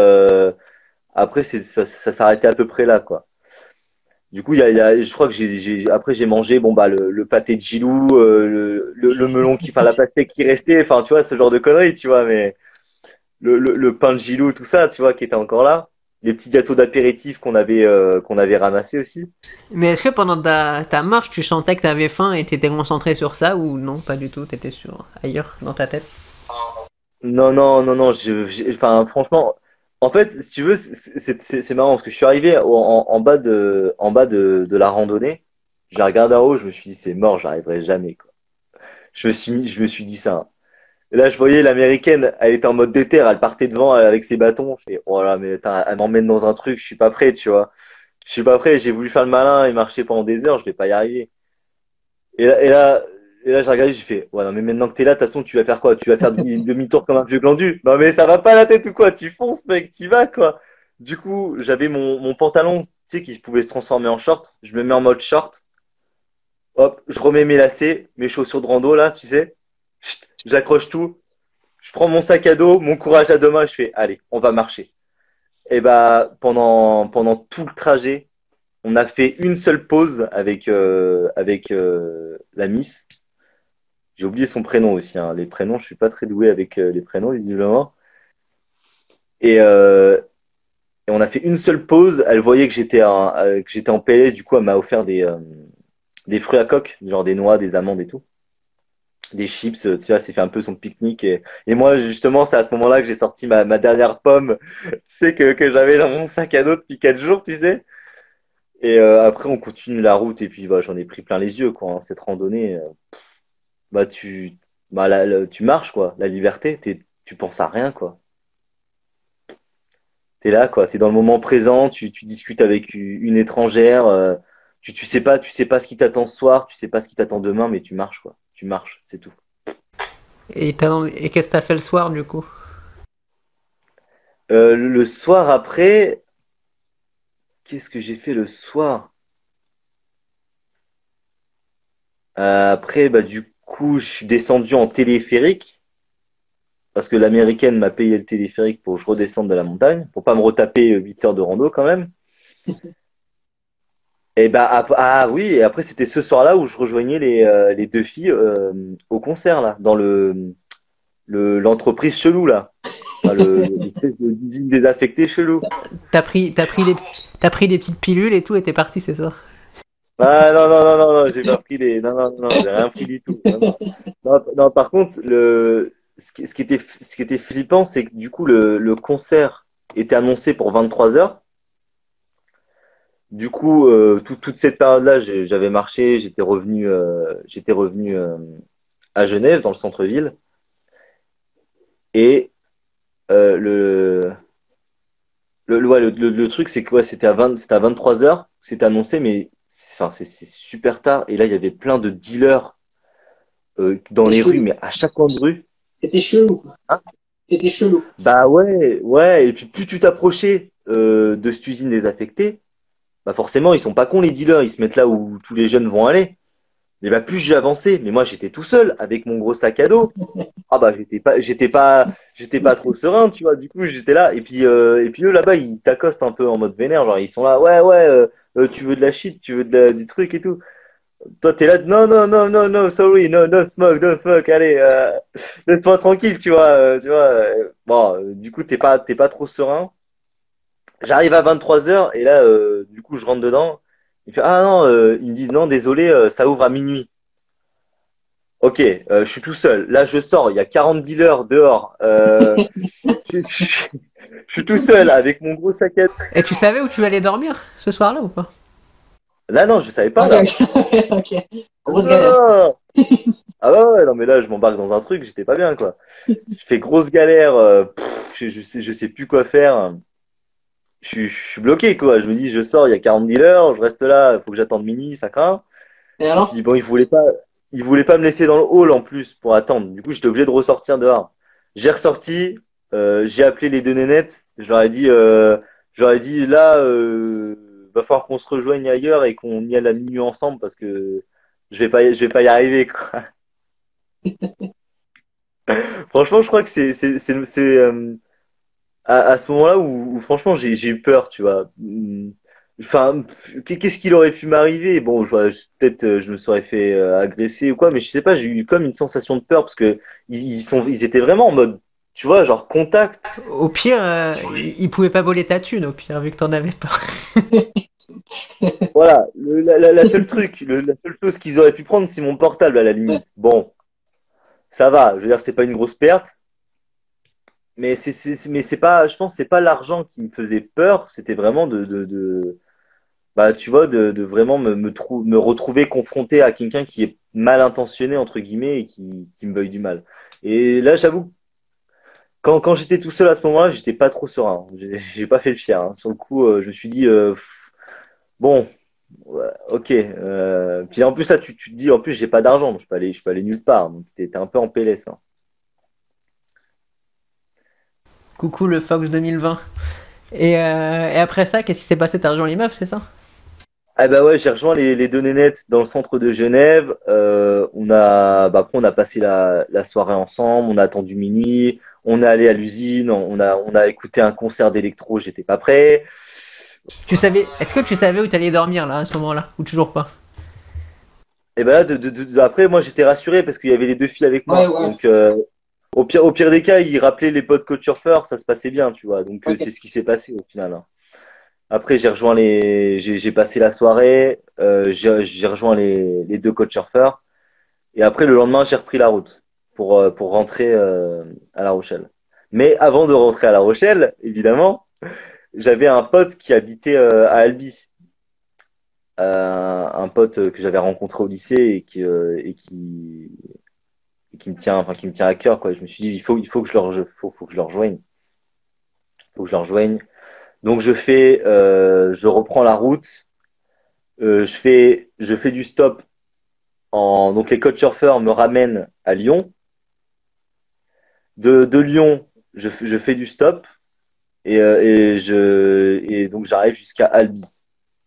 S1: ça s'arrêtait à peu près là, quoi. Du coup, je crois que après j'ai mangé bon bah le pâté de Gilou, le melon enfin la pastèque qui restait, enfin tu vois ce genre de conneries, tu vois, mais le pain de Gilou, tout ça, tu vois, qui était encore là. Les petits gâteaux d'apéritif qu'on avait ramassés aussi.
S2: Mais est-ce que pendant ta marche, tu sentais que t'avais faim et t'étais concentré sur ça ou non, pas du tout, t'étais sur ailleurs dans ta tête?
S1: Non, non, non, non. Enfin, franchement, en fait, si tu veux, c'est marrant parce que je suis arrivé en bas de la randonnée. J'ai regardé en haut, je me suis dit, c'est mort, j'arriverai jamais, quoi. Je me suis dit ça, hein. Et là, je voyais l'américaine, elle était en mode déter, elle partait devant avec ses bâtons. Je fais, oh là, mais attends, elle m'emmène dans un truc, je suis pas prêt, tu vois. Je suis pas prêt, j'ai voulu faire le malin et marcher pendant des heures, je vais pas y arriver. Et là, et là, et là, j'ai regardé, j'ai fait, ouais, non, mais maintenant que t'es là, de toute façon, tu vas faire quoi? Tu vas faire demi-tour comme un vieux glandu? Non, mais ça va pas la tête ou quoi? Tu fonces, mec, t'y vas, quoi. Du coup, j'avais mon pantalon, tu sais, qui pouvait se transformer en short. Je me mets en mode short. Hop, je remets mes lacets, mes chaussures de rando, là, tu sais. Chut, j'accroche tout. Je prends mon sac à dos, mon courage à deux mains, et je fais, allez, on va marcher. Et bah, pendant tout le trajet, on a fait une seule pause avec la Miss. J'ai oublié son prénom aussi, hein. Les prénoms, je suis pas très doué avec les prénoms, visiblement. Et, euh, et on a fait une seule pause. Elle voyait que j'étais en PLS. Du coup, elle m'a offert des fruits à coque, genre des noix, des amandes et tout. Des chips, tu vois, c'est fait un peu son pique-nique. Et moi, justement, c'est à ce moment-là que j'ai sorti ma dernière pomme, tu sais, que j'avais dans mon sac à dos depuis 4 jours, tu sais. Et après, on continue la route. Et puis, bah, j'en ai pris plein les yeux, quoi, hein. Cette randonnée, bah, tu marches, quoi. La liberté, tu penses à rien, quoi. T'es là, quoi. T'es dans le moment présent, tu discutes avec une étrangère, tu sais pas ce qui t'attend ce soir, tu sais pas ce qui t'attend demain, mais tu marches, quoi. Tu marches, c'est tout.
S2: Et qu'est-ce que t'as fait le soir du coup?
S1: Le soir après, qu'est-ce que j'ai fait le soir? Après, bah, du coup, je suis descendu en téléphérique, parce que l'américaine m'a payé le téléphérique pour que je redescende de la montagne, pour pas me retaper 8 heures de rando quand même. Et bah, ah oui, et après, c'était ce soir-là où je rejoignais les deux filles au concert, là, dans l'entreprise chelou, là. Enfin, l'espèce d'usine désaffectée chelou.
S2: T'as pris des petites pilules et tout et t'es parti, c'est ça?
S1: Ah non, non, non, non, non, j'ai pas pris les. Non, non, non, j'ai rien pris du tout. Non, non. Non, non, par contre, ce qui était flippant, c'est que du coup, le concert était annoncé pour 23 heures. Du coup, toute cette période-là, j'avais marché, j'étais revenu à Genève, dans le centre-ville. Et ouais, le truc, c'est que ouais, c'était à 23 heures, c'était annoncé, mais enfin, c'est super tard. Et là, il y avait plein de dealers dans
S3: C'était
S1: les rues,
S3: chelou.
S1: mais à chaque coin de rue.
S3: C'était chelou.
S1: Hein.
S3: C'était chelou.
S1: Bah ouais, ouais. Et puis plus tu t'approchais de cette usine désaffectée, bah forcément, ils sont pas cons les dealers, ils se mettent là où tous les jeunes vont aller. Et bah plus j'ai avancé, mais moi j'étais tout seul avec mon gros sac à dos. Ah bah j'étais pas trop serein, tu vois. Du coup j'étais là et puis eux là-bas ils t'accostent un peu en mode vénère, genre ils sont là, ouais ouais, tu veux de la shit, tu veux du truc et tout. Toi, t'es là, non, non, non, non, no, sorry, no, no smoke, don't smoke, allez, laisse-moi tranquille, tu vois. Bon, du coup, t'es pas trop serein. J'arrive à 23h et là, du coup, je rentre dedans. Il fait, ah non, ils me disent, non, désolé, ça ouvre à minuit. Ok, je suis tout seul. Là, je sors, il y a 40 dealers dehors. Je suis tout seul avec mon gros sac à dos.
S2: Et tu savais où tu allais dormir ce soir-là ou pas?
S1: Là, non, je savais pas,
S3: Ok,
S1: là.
S3: ok, ok. Grosse galère.
S1: Non. Ah ouais, ouais, non, mais là, je m'embarque dans un truc, j'étais pas bien, quoi. Je fais grosse galère, je sais plus quoi faire. Je suis bloqué, quoi. Je me dis, je sors, il y a 40 dealers, je reste là, il faut que j'attende minuit, ça craint.
S3: Et
S1: Et
S3: alors?
S1: puis, bon, il voulait pas me laisser dans le hall en plus pour attendre. Du coup, j'étais obligé de ressortir dehors. J'ai ressorti, j'ai appelé les deux nénettes, je leur ai dit, là, va falloir qu'on se rejoigne ailleurs et qu'on y aille à minuit ensemble parce que je vais pas y arriver, quoi. Franchement, je crois que à ce moment-là où franchement j'ai eu peur, tu vois. Enfin, qu'est-ce qu'il aurait pu m'arriver? Bon, peut-être je me serais fait agresser ou quoi, mais je sais pas, j'ai eu comme une sensation de peur parce que ils étaient vraiment en mode, tu vois, genre contact.
S2: Au pire, il pouvait pas voler ta thune, au pire, vu que t'en avais pas.
S1: Voilà, la seule truc, la seule chose qu'ils auraient pu prendre, c'est mon portable à la limite. Bon, ça va, je veux dire, c'est pas une grosse perte. Mais c'est pas, je pense, que c'est pas l'argent qui me faisait peur, c'était vraiment bah, tu vois, de vraiment me retrouver confronté à quelqu'un qui est mal intentionné, entre guillemets, et qui me veuille du mal. Et là, j'avoue, quand j'étais tout seul à ce moment-là, j'étais pas trop serein. J'ai pas fait le fier, hein. Sur le coup, je me suis dit, bon, ouais, ok. Puis en plus, là, tu te dis, en plus, j'ai pas d'argent, donc je peux aller nulle part. Donc, t'es un peu en PLS, hein.
S2: Coucou le Fox 2020. Et après ça, qu'est-ce qui s'est passé? T'as rejoint les meufs, c'est ça?
S1: Ah bah ouais, j'ai rejoint les deux nénettes dans le centre de Genève. Bah après on a passé la soirée ensemble, on a attendu minuit, on est allé à l'usine, on a écouté un concert d'électro, j'étais pas prêt.
S2: Est-ce que tu savais où t'allais dormir là, à ce moment-là? Ou toujours pas?
S1: Et bah là, après moi j'étais rassuré parce qu'il y avait les deux filles avec
S3: Ouais,
S1: moi.
S3: ouais.
S1: Donc au pire des cas, ils rappelaient les potes coach surfeurs, ça se passait bien, tu vois. Donc
S3: Ok.
S1: c'est ce qui s'est passé au final, hein. Après j'ai passé la soirée, j'ai rejoint les deux coach surfeurs. Et après, le lendemain, j'ai repris la route pour rentrer à La Rochelle. Mais avant de rentrer à La Rochelle, évidemment, j'avais un pote qui habitait à Albi. Un pote que j'avais rencontré au lycée et qui me tient à cœur, quoi. Je me suis dit, il faut que faut que je le rejoigne. Faut que je le rejoigne. Donc, je reprends la route. Je fais du stop donc les coach surfeurs me ramènent à Lyon. De Lyon, je fais du stop et donc j'arrive jusqu'à Albi.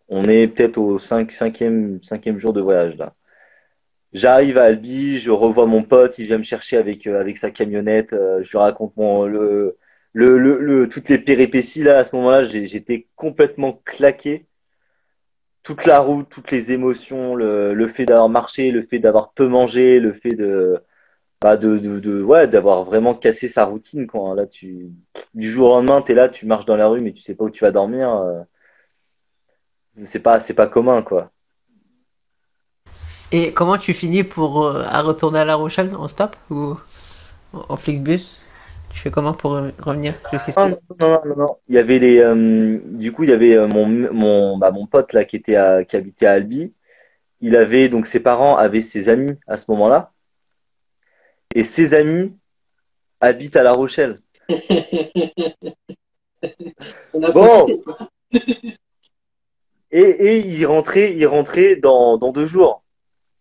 S1: On est peut-être au cinquième jour de voyage là. J'arrive à Albi, je revois mon pote, il vient me chercher avec sa camionnette, je lui raconte toutes les péripéties là. À ce moment-là, j'étais complètement claqué. Toute la route, toutes les émotions, le fait d'avoir marché, le fait d'avoir peu mangé, le fait ouais, d'avoir vraiment cassé sa routine, quoi, hein. Là, du jour au lendemain, t'es là, tu marches dans la rue, mais tu sais pas où tu vas dormir. C'est pas commun, quoi.
S2: Et comment tu finis pour à retourner à La Rochelle en stop ou en Flixbus? Tu fais comment pour revenir
S1: Ah,
S2: jusqu'ici?
S1: non, non, non, non, non. Du coup, il y avait mon pote là qui habitait à Albi. Il avait donc ses parents avaient ses amis à ce moment-là, et ses amis habitent à La Rochelle.
S3: On a
S1: Bon,
S3: profité, quoi.
S1: et il rentrait dans 2 jours.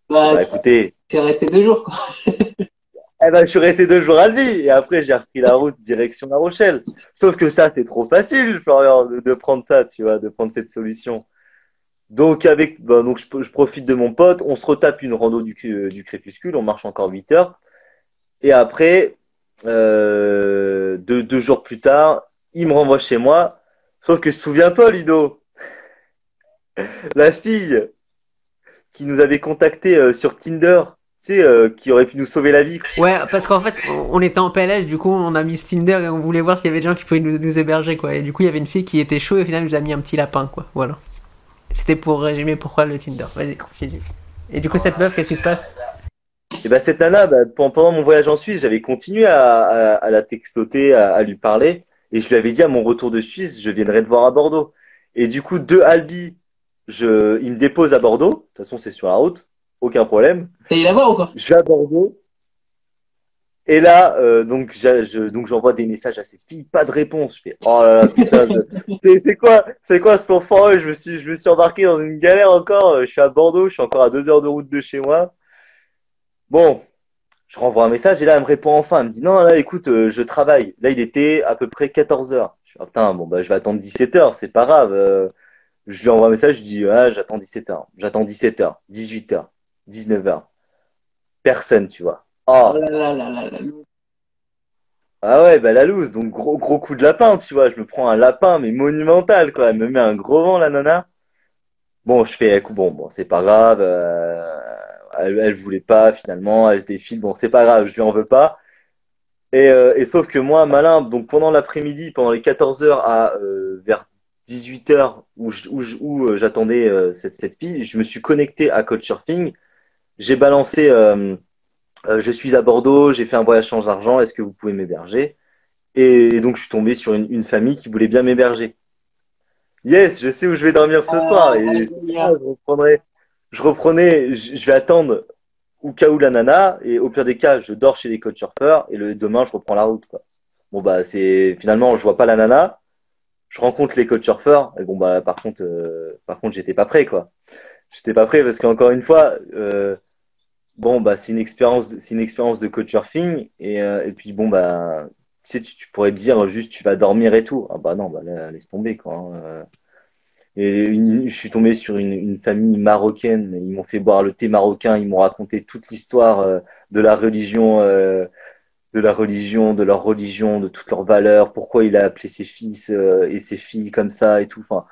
S3: Bah,
S1: Bah écoutez.
S3: t'es resté 2 jours, quoi.
S1: Eh ben, je suis resté 2 jours à Lille et après j'ai repris la route direction La Rochelle. Sauf que ça, c'est trop facile, Florian, de prendre ça, tu vois, de prendre cette solution. Donc je profite de mon pote, on se retape une rando du crépuscule, on marche encore 8 heures et après 2 jours plus tard, il me renvoie chez moi. Sauf que souviens-toi, Ludo, La fille qui nous avait contacté sur Tinder, tu sais, qui aurait pu nous sauver la vie.
S2: Ouais, parce qu'en fait, on était en PLS, du coup, on a mis Tinder et on voulait voir s'il y avait des gens qui pouvaient nous héberger, quoi. Et du coup, il y avait une fille qui était chaud et au final, elle nous a mis un petit lapin, quoi. Voilà. C'était pour résumer pourquoi le Tinder. Vas-y, continue. Et du coup, cette meuf, qu'est-ce qui se passe?
S1: Et bah cette nana, pendant mon voyage en Suisse, j'avais continué à la textoter, à lui parler, et je lui avais dit à mon retour de Suisse, je viendrai te voir à Bordeaux. Et du coup, de Albi, il me dépose à Bordeaux. De toute façon, c'est sur la route, aucun problème.
S3: T'as eu la voir ou quoi?
S1: Je vais à Bordeaux. Et là, donc j'envoie des messages à cette fille, pas de réponse. Je fais oh là là putain, c'est quoi ce enfant? Je me suis embarqué dans une galère encore. Je suis à Bordeaux, je suis encore à 2 heures de route de chez moi. Bon, je renvoie un message et là elle me répond enfin. Elle me dit non là écoute, je travaille. Là il était à peu près 14 heures. Je fais ah, putain bon bah je vais attendre 17 heures, c'est pas grave. Je lui envoie un message, je dis ah j'attends 17 heures, j'attends 17 heures, 18 heures, 19 heures. Personne, tu vois.
S3: Oh
S1: Oh.
S3: là là là là là.
S1: Ah ouais, bah la loose, donc gros coup de lapin, tu vois, je me prends un lapin, mais monumental, quoi. Elle me met un gros vent, la nana. Bon, je fais, écoute, bon, c'est pas grave, elle voulait pas, finalement, elle se défile, bon, c'est pas grave, je lui en veux pas. Et sauf que moi, malin, donc pendant l'après-midi, pendant les 14 heures à vers 18 heures où j'attendais cette fille, je me suis connecté à Couchsurfing, j'ai balancé, je suis à Bordeaux, j'ai fait un voyage sans argent, est-ce que vous pouvez m'héberger? Et donc, je suis tombé sur une famille qui voulait bien m'héberger. Yes, je sais où je vais dormir ce soir. Et ce soir,
S3: Génial.
S1: je vais attendre au cas où la nana. Et au pire des cas, je dors chez les couchsurfers. Et le demain, je reprends la route, quoi. Bon, bah, finalement, je vois pas la nana. Je rencontre les couchsurfers. Et bon, bah, par contre, j'étais pas prêt, quoi. J'étais pas prêt parce qu'encore une fois, bon, bah, c'est une expérience de couchsurfing. Et puis, bon, bah, tu sais, tu pourrais te dire juste tu vas dormir et tout. Ah bah non, bah là, laisse tomber quoi. Hein. Je suis tombé sur une famille marocaine. Ils m'ont fait boire le thé marocain. Ils m'ont raconté toute l'histoire de la religion, de leur religion, de toutes leurs valeurs. Pourquoi il a appelé ses fils et ses filles comme ça et tout. Enfin,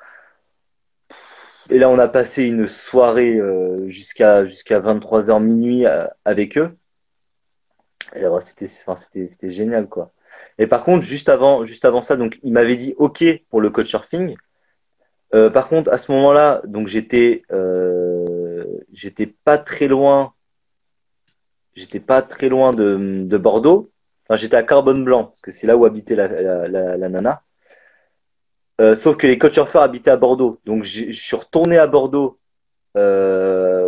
S1: et là, on a passé une soirée jusqu'à 23 heures minuit avec eux. Et alors, c'était génial quoi. Et par contre, juste avant ça, donc il m'avait dit OK pour le couchsurfing. Par contre, à ce moment-là, donc j'étais pas très loin de Bordeaux. Enfin, j'étais à Carbone Blanc parce que c'est là où habitait la nana. Sauf que les couchsurfers habitaient à Bordeaux, donc je suis retourné à Bordeaux via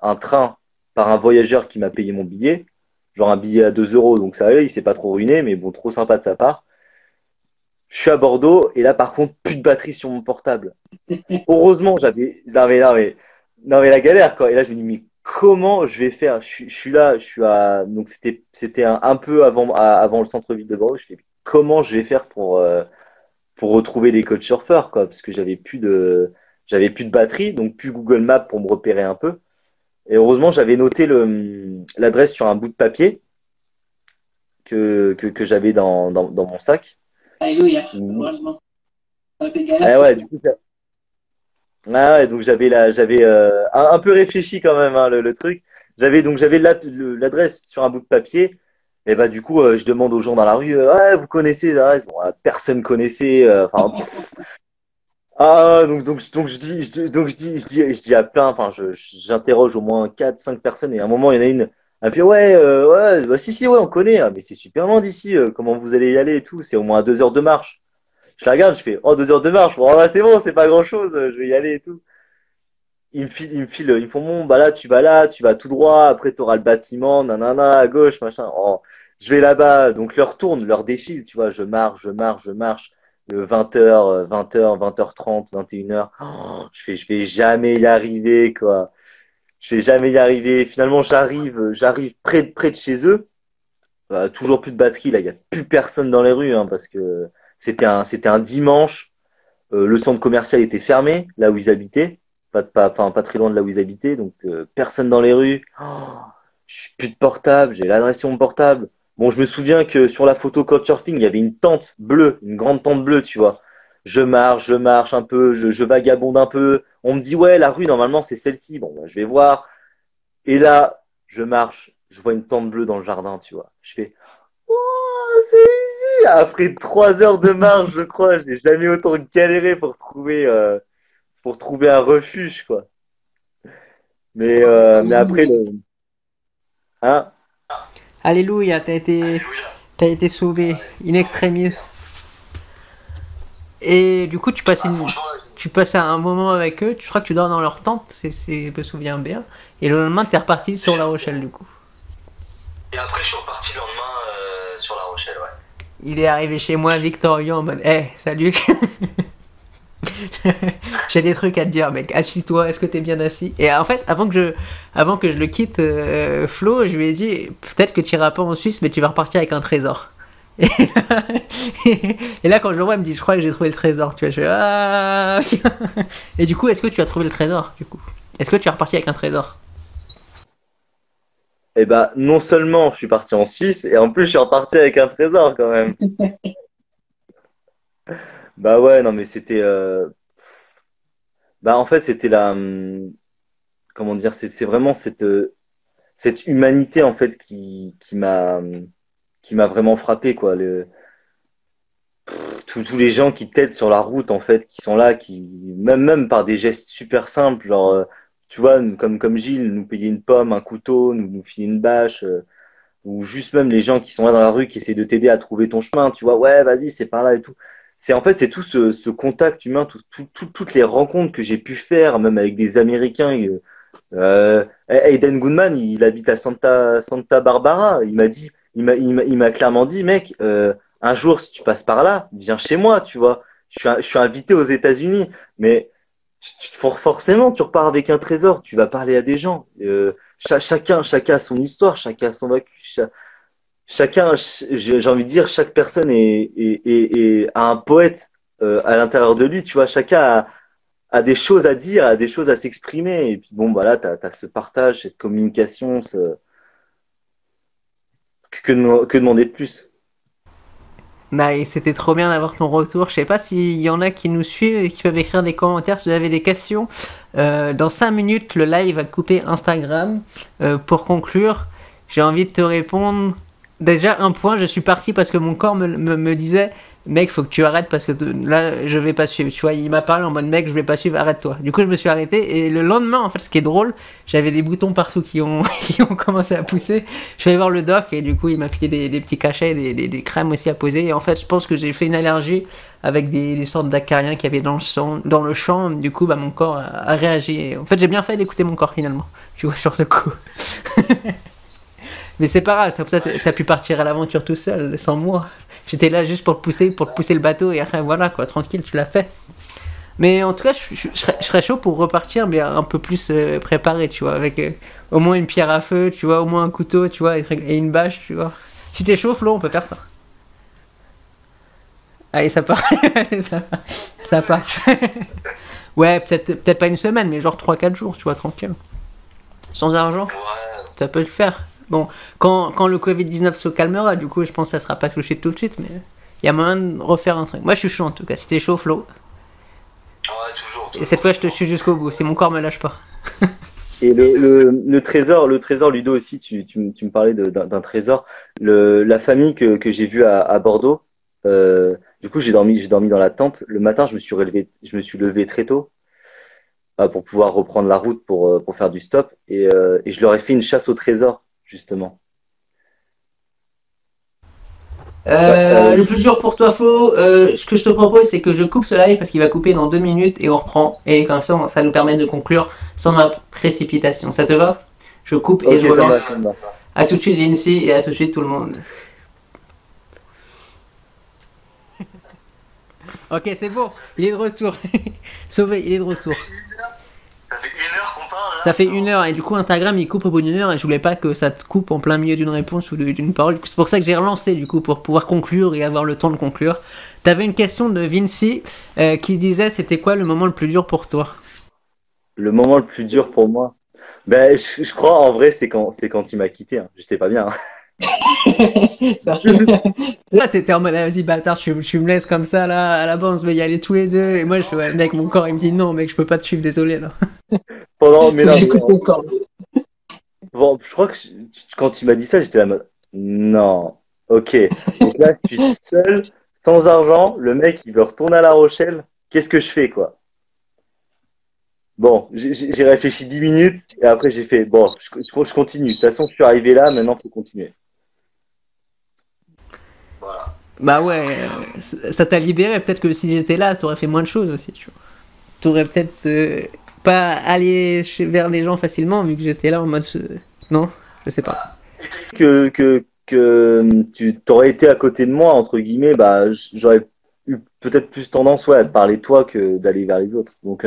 S1: un train par un voyageur qui m'a payé mon billet, genre un billet à 2 euros, donc ça allait, il s'est pas trop ruiné, mais bon, trop sympa de sa part. Je suis à Bordeaux et là par contre plus de batterie sur mon portable. Heureusement j'avais non mais la galère quoi. Et là je me dis mais comment je vais faire? Je suis là, je suis à donc c'était un peu avant le centre-ville de Bordeaux. Je fais comment je vais faire pour retrouver des coachs surfeurs quoi parce que j'avais plus de batterie donc plus Google Maps pour me repérer un peu. Et heureusement j'avais noté l'adresse sur un bout de papier que j'avais dans mon sac.
S3: Alléluia. Heureusement. Ça t'est galère.
S1: Ah ouais, du coup, ah ouais, donc j'avais un peu réfléchi quand même hein, le truc. J'avais l'adresse sur un bout de papier. Et bah du coup, je demande aux gens dans la rue, ouais, vous connaissez l'adresse? Bon, personne connaissait. Enfin, ah donc je dis à plein. Enfin, j'interroge au moins 4 5 personnes et à un moment il y en a une. Et puis ouais, bah, si ouais, on connaît. Ah, mais c'est super loin d'ici. Comment vous allez y aller et tout? C'est au moins à 2 heures de marche. Je la regarde, je fais, oh, 2 heures de marche. Bon, bah, c'est bon, c'est pas grand chose, je vais y aller et tout. Ils me font, bon, bah là, tu vas tout droit, après tu auras le bâtiment, nanana, à gauche, machin. Oh, je vais là-bas, donc leur tourne, leur défile, tu vois, je marche, 20 heures, 20 heures, 20h30, 21 heures. Oh, je vais jamais y arriver, quoi. Je vais jamais y arriver. Finalement, j'arrive près de chez eux. Toujours plus de batterie, là, il n'y a plus personne dans les rues, hein, parce que c'était un dimanche. Le centre commercial était fermé, là où ils habitaient, pas très loin de là où ils habitaient, donc personne dans les rues. Oh, je suis plus de portable, j'ai l'adresse sur mon portable. Bon, je me souviens que sur la photo Couchsurfing, il y avait une tente bleue, une grande tente bleue, tu vois. je marche un peu, je vagabonde un peu. On me dit, ouais, la rue, normalement, c'est celle-ci. Bon, bah, je vais voir. Et là, je marche, je vois une tente bleue dans le jardin, tu vois. Je fais, oh, c'est ici! Après 3 heures de marche, je crois, j'ai jamais autant galéré pour trouver un refuge, quoi. Mais après, hein,
S2: Alléluia,
S4: Alléluia.
S2: t'as été sauvé, in extremis. Et du coup,
S4: Franchement,
S2: tu passes un moment avec eux, je crois que tu dors dans leur tente, je me souviens bien. Et le lendemain, t'es reparti sur La Rochelle, du coup.
S4: et après, je suis reparti le lendemain sur La Rochelle, ouais.
S2: Il est arrivé chez moi victorieux en mode, salut. J'ai des trucs à te dire, mec. Assis-toi, est-ce que t'es bien assis? Et en fait, avant que je le quitte, Flo, je lui ai dit, peut-être que tu iras pas en Suisse, mais tu vas repartir avec un trésor. Et et là, quand je le vois, il me dit, je crois que j'ai trouvé le trésor. Tu vois, je fais, ah. Et du coup, est-ce que tu as trouvé le trésor, du coup? Est-ce que tu es reparti avec un trésor?
S1: eh ben, non seulement je suis parti en Suisse, et en plus, je suis reparti avec un trésor, quand même. Bah ouais, non, mais bah, en fait, c'était comment dire, c'est vraiment cette humanité, en fait, qui m'a vraiment frappé, quoi. Tous les gens qui t'aident sur la route, en fait, qui sont là, même par des gestes super simples, genre, tu vois, comme Gilles, nous payer une pomme, un couteau, nous filer une bâche, ou juste même les gens qui sont là dans la rue, qui essaient de t'aider à trouver ton chemin, tu vois, ouais, vas-y, c'est par là et tout. En fait, c'est tout ce contact humain, toutes les rencontres que j'ai pu faire, même avec des Américains. Aiden Goodman, il habite à Santa Barbara. Il m'a clairement dit, mec, un jour, si tu passes par là, viens chez moi, tu vois. Je suis invité aux États-Unis, mais forcément, tu repars avec un trésor. Tu vas parler à des gens. Chacun a son histoire, chacun a son vécu. Chacun, j'ai envie de dire, chaque personne a un poète à l'intérieur de lui. Tu vois, chacun a des choses à dire, a des choses à s'exprimer. Et puis bon, voilà, t'as ce partage, cette communication, que demander de plus?
S2: Bah, et c'était trop bien d'avoir ton retour. Je sais pas s'il y en a qui nous suivent et qui peuvent écrire des commentaires si vous avez des questions. Dans 5 minutes, le live va couper Instagram. Pour conclure, j'ai envie de te répondre. Déjà, un point, je suis parti parce que mon corps me disait, mec, faut que tu arrêtes parce que là, je vais pas suivre. Tu vois, il m'a parlé en mode, mec, je vais pas suivre, arrête-toi. Du coup, je me suis arrêté et le lendemain, en fait, ce qui est drôle, j'avais des boutons partout qui ont, qui ont commencé à pousser. Je suis allé voir le doc et du coup, il m'a filé des petits cachets, des crèmes aussi à poser. Et en fait, je pense que j'ai fait une allergie avec des sortes d'acariens qu'il y avait dans le champ. Du coup, bah, mon corps a réagi. Et en fait, j'ai bien fait d'écouter mon corps finalement. Tu vois, sur ce coup. Mais c'est pas grave, c'est pour ça que t'as pu partir à l'aventure tout seul, sans moi. J'étais là juste pour te pousser le bateau et après voilà quoi, tranquille, tu l'as fait. Mais en tout cas, je serais chaud pour repartir, mais un peu plus préparé, tu vois, avec au moins une pierre à feu, tu vois, au moins un couteau, tu vois, et une bâche, tu vois. Si t'es chaud, Flo, on peut faire ça. Allez, ça part. Allez, ça part. Ouais, peut-être pas une semaine, mais genre 3-4 jours, tu vois, tranquille. Sans argent,
S4: Ouais,
S2: ça peut le faire. Bon, quand le Covid-19 se calmera, du coup, je pense que ça sera pas touché tout de suite, mais il y a moyen de refaire un truc. Moi, je suis chaud en tout cas. Si t'es chaud, Flo.
S4: ouais, toujours,
S2: Et cette fois, je te
S4: toujours.
S2: suis jusqu'au bout. Si mon corps me lâche pas.
S1: Et le trésor, Ludo aussi, tu me parlais d'un trésor. La famille que j'ai vue à Bordeaux, du coup, j'ai dormi dans la tente. Le matin, je me suis levé très tôt pour pouvoir reprendre la route pour faire du stop. Et je leur ai fait une chasse au trésor, justement. Ouais,
S2: Le plus dur pour toi, Flo, ce que je te propose, c'est que je coupe ce live parce qu'il va couper dans 2 minutes et on reprend. Et comme ça nous permet de conclure sans la précipitation. Ça te va? Je coupe et
S1: ok,
S2: je
S1: ça va,
S2: relance.
S1: ça va.
S2: A tout de suite, Vinci, et à tout de suite, tout le monde. Ok, c'est bon, il est de retour. Sauvé, il est de retour.
S4: Ça fait 1 heure qu'on parle là?
S2: Ça fait 1 heure et du coup Instagram il coupe au bout d'1 heure et je voulais pas que ça te coupe en plein milieu d'une réponse ou d'une parole. C'est pour ça que j'ai relancé du coup pour pouvoir conclure et avoir le temps de conclure. T'avais une question de Vinci qui disait c'était quoi le moment le plus dur pour toi?
S1: Le moment le plus dur pour moi, ben, je crois en vrai, c'est quand tu m'as quitté, hein. J'étais pas bien, hein.
S3: Ça.
S2: Là, t'étais en mode, ah, vas-y, bâtard, tu me laisses comme ça, là, à la base, on devait y aller tous les deux. Et moi, je fais, ouais, mec, mon corps, il me dit, non, mec, je peux pas te suivre, désolé, là.
S1: Mais
S3: Faut
S1: non,
S3: que j'écoute mon corps.
S1: bon, je crois que quand tu m'as dit ça, j'étais là en mode, non, ok. Donc là, je suis seul, sans argent, le mec, il veut retourner à La Rochelle. Qu'est-ce que je fais, quoi? Bon, j'ai réfléchi 10 minutes et après j'ai fait, bon, je continue. De toute façon, je suis arrivé là, maintenant, il faut continuer.
S4: Voilà.
S2: Bah ouais, ça t'a libéré. Peut-être que si j'étais là, t'aurais fait moins de choses aussi, tu vois. T'aurais peut-être pas allé vers les gens facilement, vu que j'étais là en mode. Non, je sais pas.
S1: Que tu t'aurais été à côté de moi, entre guillemets, bah, j'aurais eu peut-être plus tendance, ouais, à te parler de toi que d'aller vers les autres. Donc,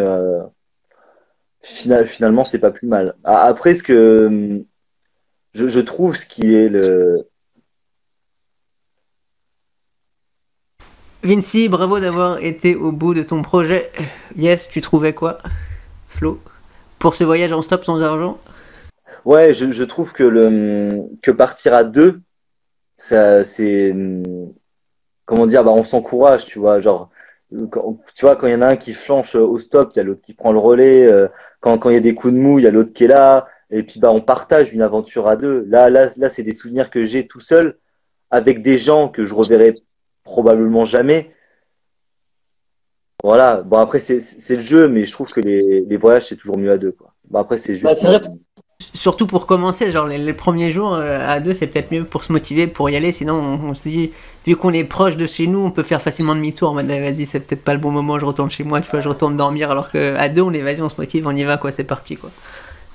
S1: finalement, c'est pas plus mal. Après, je trouve ce qui est le.
S2: Vinci, bravo d'avoir été au bout de ton projet. Yes, tu trouvais quoi, Flo, pour ce voyage en stop sans argent?
S1: Ouais, je trouve que partir à deux, ça, c'est. Comment dire, bah, on s'encourage, tu vois. Genre, tu vois, quand il y en a un qui flanche au stop, il y a l'autre qui prend le relais. Quand il y a des coups de mou, il y a l'autre qui est là. Et puis, bah, on partage une aventure à deux. Là, c'est des souvenirs que j'ai tout seul avec des gens que je reverrai probablement jamais. Voilà. Bon, après, c'est le jeu, mais je trouve que les voyages, c'est toujours mieux à deux, quoi. Bon, après, c'est
S3: Bah,
S1: juste.
S3: c'est vrai.
S2: Surtout pour commencer, genre les premiers jours à deux, c'est peut-être mieux pour se motiver, pour y aller. Sinon, on se dit, vu qu'on est proche de chez nous, on peut faire facilement demi-tour en mode, ah, vas-y, c'est peut-être pas le bon moment, je retourne chez moi, tu vois, je retourne dormir. Alors qu'à deux, on est, vas-y, on se motive, on y va, quoi, c'est parti, quoi.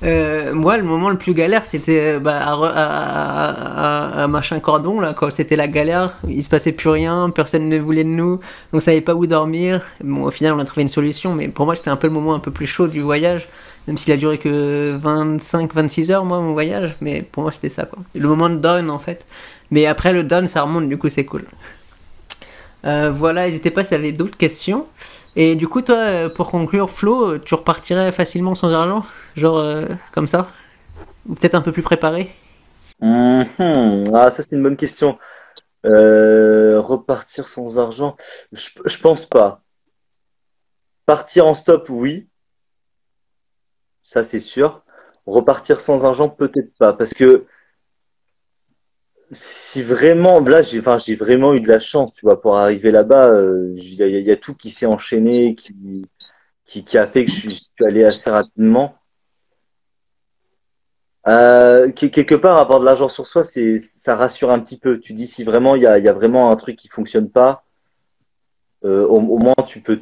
S2: Moi, le moment le plus galère, c'était bah, à Machin Cordon, là, quand c'était la galère, il se passait plus rien, personne ne voulait de nous, on savait pas où dormir. Bon, au final, on a trouvé une solution, mais pour moi, c'était un peu le moment un peu plus chaud du voyage, même s'il a duré que 25-26 heures, moi, mon voyage, mais pour moi, c'était ça, quoi. Le moment de down, en fait. Mais après le down, ça remonte, du coup, c'est cool. Voilà, n'hésitez pas s'il y avait d'autres questions. Et du coup, toi, pour conclure, Flo, tu repartirais facilement sans argent? Genre, comme ça? Ou peut-être un peu plus préparé?
S1: Ah, ça, c'est une bonne question. Repartir sans argent, je pense pas. Partir en stop, oui, ça c'est sûr. Repartir sans argent, peut-être pas. Parce que si vraiment, là, enfin, j'ai vraiment eu de la chance, tu vois, pour arriver là-bas. Il y a tout qui s'est enchaîné, qui a fait que je suis allé assez rapidement. Quelque part, avoir de l'argent sur soi, ça rassure un petit peu. Tu dis si vraiment il y a vraiment un truc qui fonctionne pas, au moins tu peux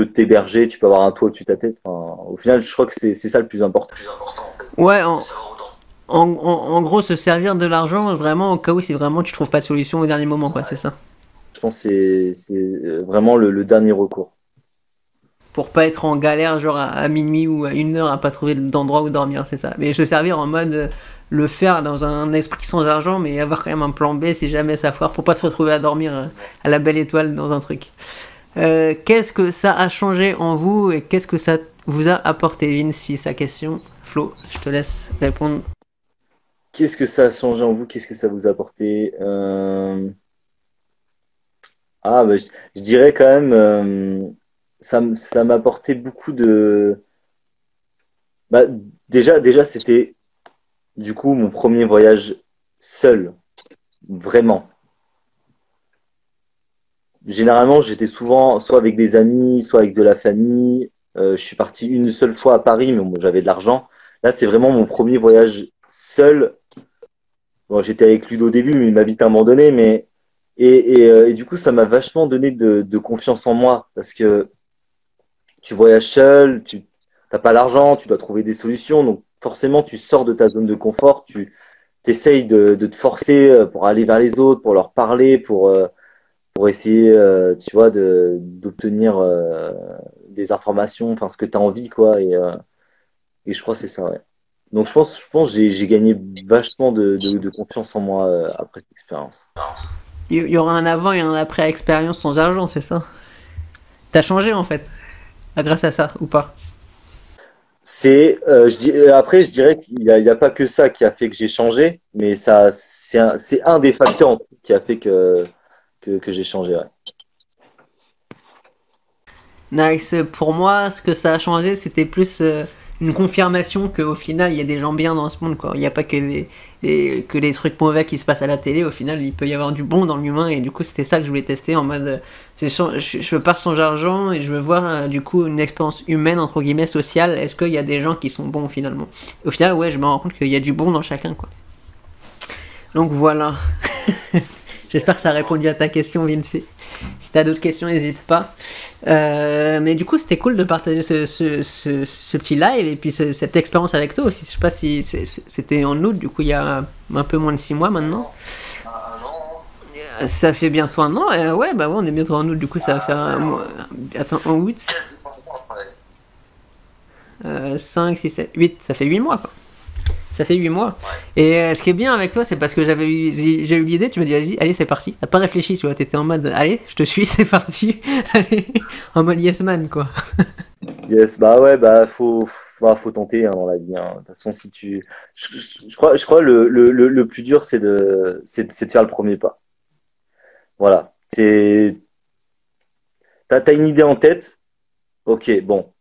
S1: t'héberger, tu peux avoir un toit au-dessus de ta tête. Enfin, au final, je crois que c'est ça le plus important.
S4: Plus important, en fait.
S2: Ouais,
S4: De savoir autant.
S2: en gros, se servir de l'argent, vraiment, au cas où si vraiment tu trouves pas de solution au dernier moment, quoi, c'est ça.
S1: Je pense que c'est vraiment le dernier recours.
S2: Pour pas être en galère, genre à minuit ou à 1 heure à pas trouver d'endroit où dormir, c'est ça. Mais se servir en mode le faire dans un esprit sans argent, mais avoir quand même un plan B si jamais ça foire, pour pas se retrouver à dormir à la belle étoile dans un truc. Qu'est-ce que ça a changé en vous et qu'est-ce que ça vous a apporté, Vinci, sa question? Flo, je te laisse répondre.
S1: Qu'est-ce que ça a changé en vous? Qu'est-ce que ça vous a apporté? Bah, je dirais quand même, ça m'a apporté beaucoup de. Bah, déjà, c'était du coup mon premier voyage seul, vraiment. Généralement, j'étais souvent soit avec des amis, soit avec de la famille. Je suis parti une seule fois à Paris, mais bon, j'avais de l'argent. Là, c'est vraiment mon premier voyage seul. Bon, j'étais avec Ludo au début, mais il m'a vite abandonné. Et du coup, ça m'a vachement donné de confiance en moi parce que tu voyages seul, tu n'as pas d'argent, tu dois trouver des solutions. Donc, forcément, tu sors de ta zone de confort, tu essayes de te forcer pour aller vers les autres, pour leur parler, pour essayer, tu vois, d'obtenir des informations, enfin, ce que tu as envie, quoi. Et je crois que c'est ça, ouais. Donc, je pense que j'ai gagné vachement de confiance en moi après cette expérience.
S2: Il y aura un avant et un après expérience sans argent, c'est ça? T'as changé en fait, grâce à ça, ou pas?
S1: après, je dirais il y a pas que ça qui a fait que j'ai changé, mais c'est un des facteurs en tout, qui a fait que j'ai changé. Ouais.
S2: Nice. Pour moi, ce que ça a changé, c'était plus une confirmation qu'au final, il y a des gens bien dans ce monde, quoi. Il n'y a pas que que les trucs mauvais qui se passent à la télé. Au final, il peut y avoir du bon dans l'humain. Et du coup, c'était ça que je voulais tester en mode. Je veux pas changer d'argent et je veux voir du coup une expérience humaine, entre guillemets, sociale. Est-ce qu'il y a des gens qui sont bons finalement? Au final, ouais, je me rends compte qu'il y a du bon dans chacun, quoi. Donc voilà. J'espère que ça a répondu à ta question, Vinci. Si t'as d'autres questions, n'hésite pas. Mais du coup, c'était cool de partager ce petit live et puis cette expérience avec toi aussi. Je sais pas si c'était en août, du coup, il y a un peu moins de 6 mois maintenant.
S4: Un an.
S2: Ça fait bientôt un an. Ouais, bah ouais, on est bientôt en août, du coup, ça va faire un mois. Attends, en août 5, 6, 7, 8, ça fait 8 mois, quoi. Ça fait 8 mois. Et ce qui est bien avec toi, c'est parce que j'ai eu l'idée, tu me dis vas-y, allez, c'est parti. T'as pas réfléchi, tu vois, t'étais en mode allez, je te suis, c'est parti. Allez, en mode yes man, quoi.
S1: Yes, bah ouais, faut tenter hein, dans la vie. Hein. De toute façon, si tu, je crois le plus dur, c'est de faire le premier pas. Voilà. T'as une idée en tête. Ok, bon.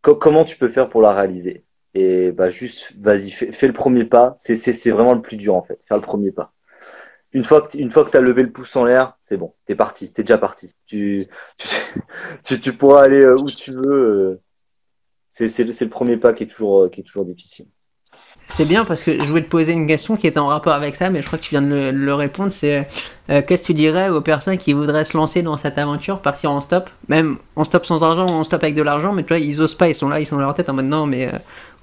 S1: Comment tu peux faire pour la réaliser? Et bah juste, vas-y, fais le premier pas. C'est vraiment le plus dur en fait, faire le premier pas. Une fois que tu as levé le pouce en l'air, c'est bon, t'es parti, t'es déjà parti. Tu pourras aller où tu veux. C'est le premier pas qui est toujours difficile.
S2: C'est bien parce que je voulais te poser une question qui était en rapport avec ça, mais je crois que tu viens de le répondre. C'est qu'est-ce que tu dirais aux personnes qui voudraient se lancer dans cette aventure, partir en stop, même en stop sans argent ou en stop avec de l'argent, mais tu vois, ils osent pas, ils sont là, ils sont dans leur tête en mode non, mais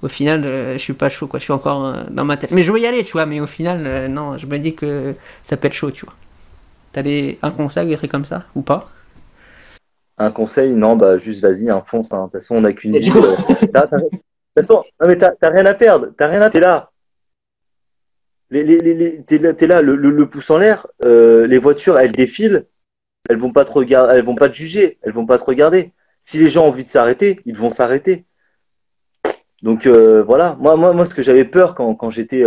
S2: au final, je suis pas chaud, quoi, je suis encore dans ma tête. Mais je veux y aller, tu vois, mais au final, non, je me dis que ça peut être chaud, tu vois. T'as un conseil, des trucs comme ça, ou pas?
S1: Un conseil, non, bah juste vas-y, hein, fonce. Hein. De toute façon, on n'a qu'une vie. De toute façon, non, mais t'as rien à perdre, t'as rien à. T'es là. T'es là, le pouce en l'air. Les voitures, elles défilent. Elles vont pas te regarder, elles vont pas te juger, elles vont pas te regarder. Si les gens ont envie de s'arrêter, ils vont s'arrêter. Donc voilà. Moi, ce que j'avais peur quand j'étais,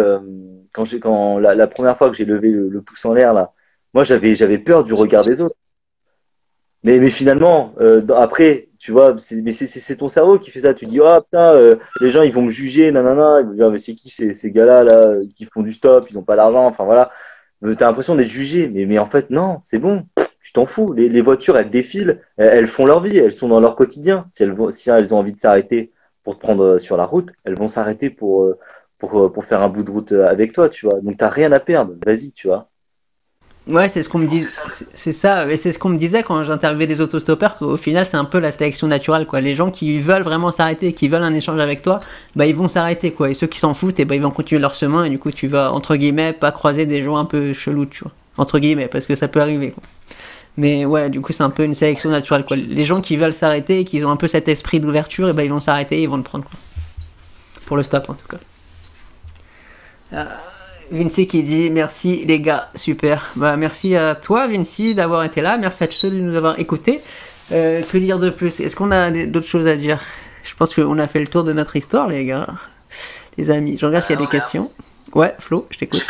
S1: quand la première fois que j'ai levé le pouce en l'air là, moi j'avais peur du regard des autres. Mais finalement, après, tu vois, c'est ton cerveau qui fait ça. Tu dis, ah putain, les gens ils vont me juger, nanana, ils vont dire, mais c'est qui ces gars-là là, qui font du stop, ils ont pas d'argent, enfin voilà. T'as l'impression d'être jugé, mais en fait, non, c'est bon, tu t'en fous. Les voitures, elles défilent, elles font leur vie, elles sont dans leur quotidien. Si elles ont envie de s'arrêter pour te prendre sur la route, elles vont s'arrêter pour faire un bout de route avec toi, tu vois. Donc t'as rien à perdre, vas-y, tu vois.
S2: Ouais, c'est ce qu'on me dit, c'est ça, et c'est ce qu'on me disait quand j'interviewais des autostoppeurs, qu'au final c'est un peu la sélection naturelle, quoi. Les gens qui veulent vraiment s'arrêter, qui veulent un échange avec toi, bah ils vont s'arrêter, quoi. Et ceux qui s'en foutent, et bah ils vont continuer leur chemin, et du coup tu vas, entre guillemets, pas croiser des gens un peu chelous, tu vois. Entre guillemets, parce que ça peut arriver, quoi. Mais ouais, du coup c'est un peu une sélection naturelle, quoi. Les gens qui veulent s'arrêter, et qui ont un peu cet esprit d'ouverture, et bah ils vont s'arrêter, ils vont le prendre, quoi. Pour le stop, en tout cas. Vinci qui dit merci les gars, super. Bah merci à toi Vinci d'avoir été là, merci à tous ceux de nous avoir écoutés. Que dire de plus? Est-ce qu'on a d'autres choses à dire? Je pense qu'on a fait le tour de notre histoire les gars, les amis. Je regarde s'il y a des questions. Ouais, Flo, je t'écoute.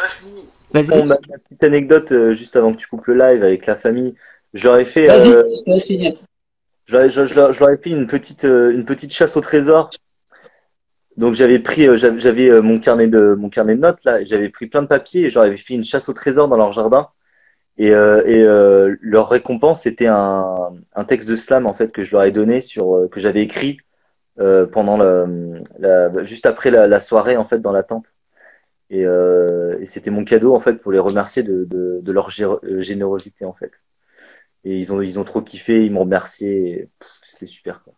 S2: Vas-y.
S1: Bon, ma petite anecdote juste avant que tu coupes le live avec la famille, j'aurais fait,
S3: Vas-y, je te laisse finir.
S1: je leur ai fait une petite chasse au trésor. Donc j'avais pris, j'avais mon carnet de notes là, et j'avais pris plein de papiers et j'avais fait une chasse au trésor dans leur jardin. Leur récompense c'était un texte de slam en fait que je leur ai donné que j'avais écrit pendant juste après la soirée en fait dans la tente. Et c'était mon cadeau en fait pour les remercier de leur générosité en fait. Et ils ont trop kiffé, ils m'ont remercié. C'était super quoi.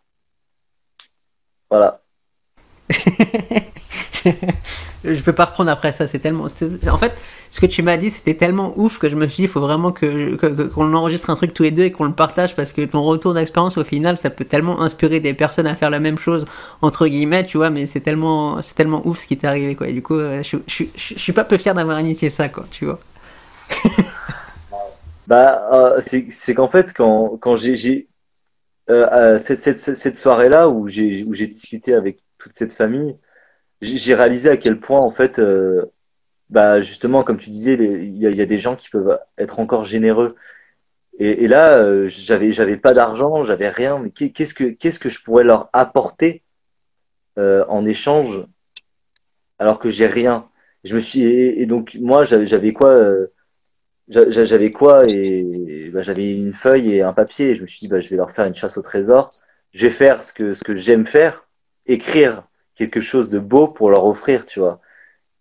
S1: Voilà.
S2: Je peux pas reprendre après ça, c'est tellement. En fait, ce que tu m'as dit, c'était tellement ouf que je me suis dit, il faut vraiment qu'on enregistre un truc tous les deux et qu'on le partage parce que ton retour d'expérience, au final, ça peut tellement inspirer des personnes à faire la même chose, entre guillemets, tu vois, mais c'est tellement ouf ce qui t'est arrivé, quoi. Et du coup, je suis pas peu fier d'avoir initié ça, quoi, tu vois.
S1: C'est qu'en fait, quand j'ai cette soirée-là où j'ai discuté avec toute cette famille, j'ai réalisé à quel point, en fait, bah, justement, comme tu disais, il y a des gens qui peuvent être encore généreux. Et là, j'avais pas d'argent, j'avais rien, mais qu'est-ce que je pourrais leur apporter en échange alors que j'ai rien? Et donc, moi, j'avais quoi? J'avais quoi et bah, j'avais une feuille et un papier. Et je me suis dit, bah, je vais leur faire une chasse au trésor. Je vais faire ce que j'aime faire, écrire quelque chose de beau pour leur offrir, tu vois.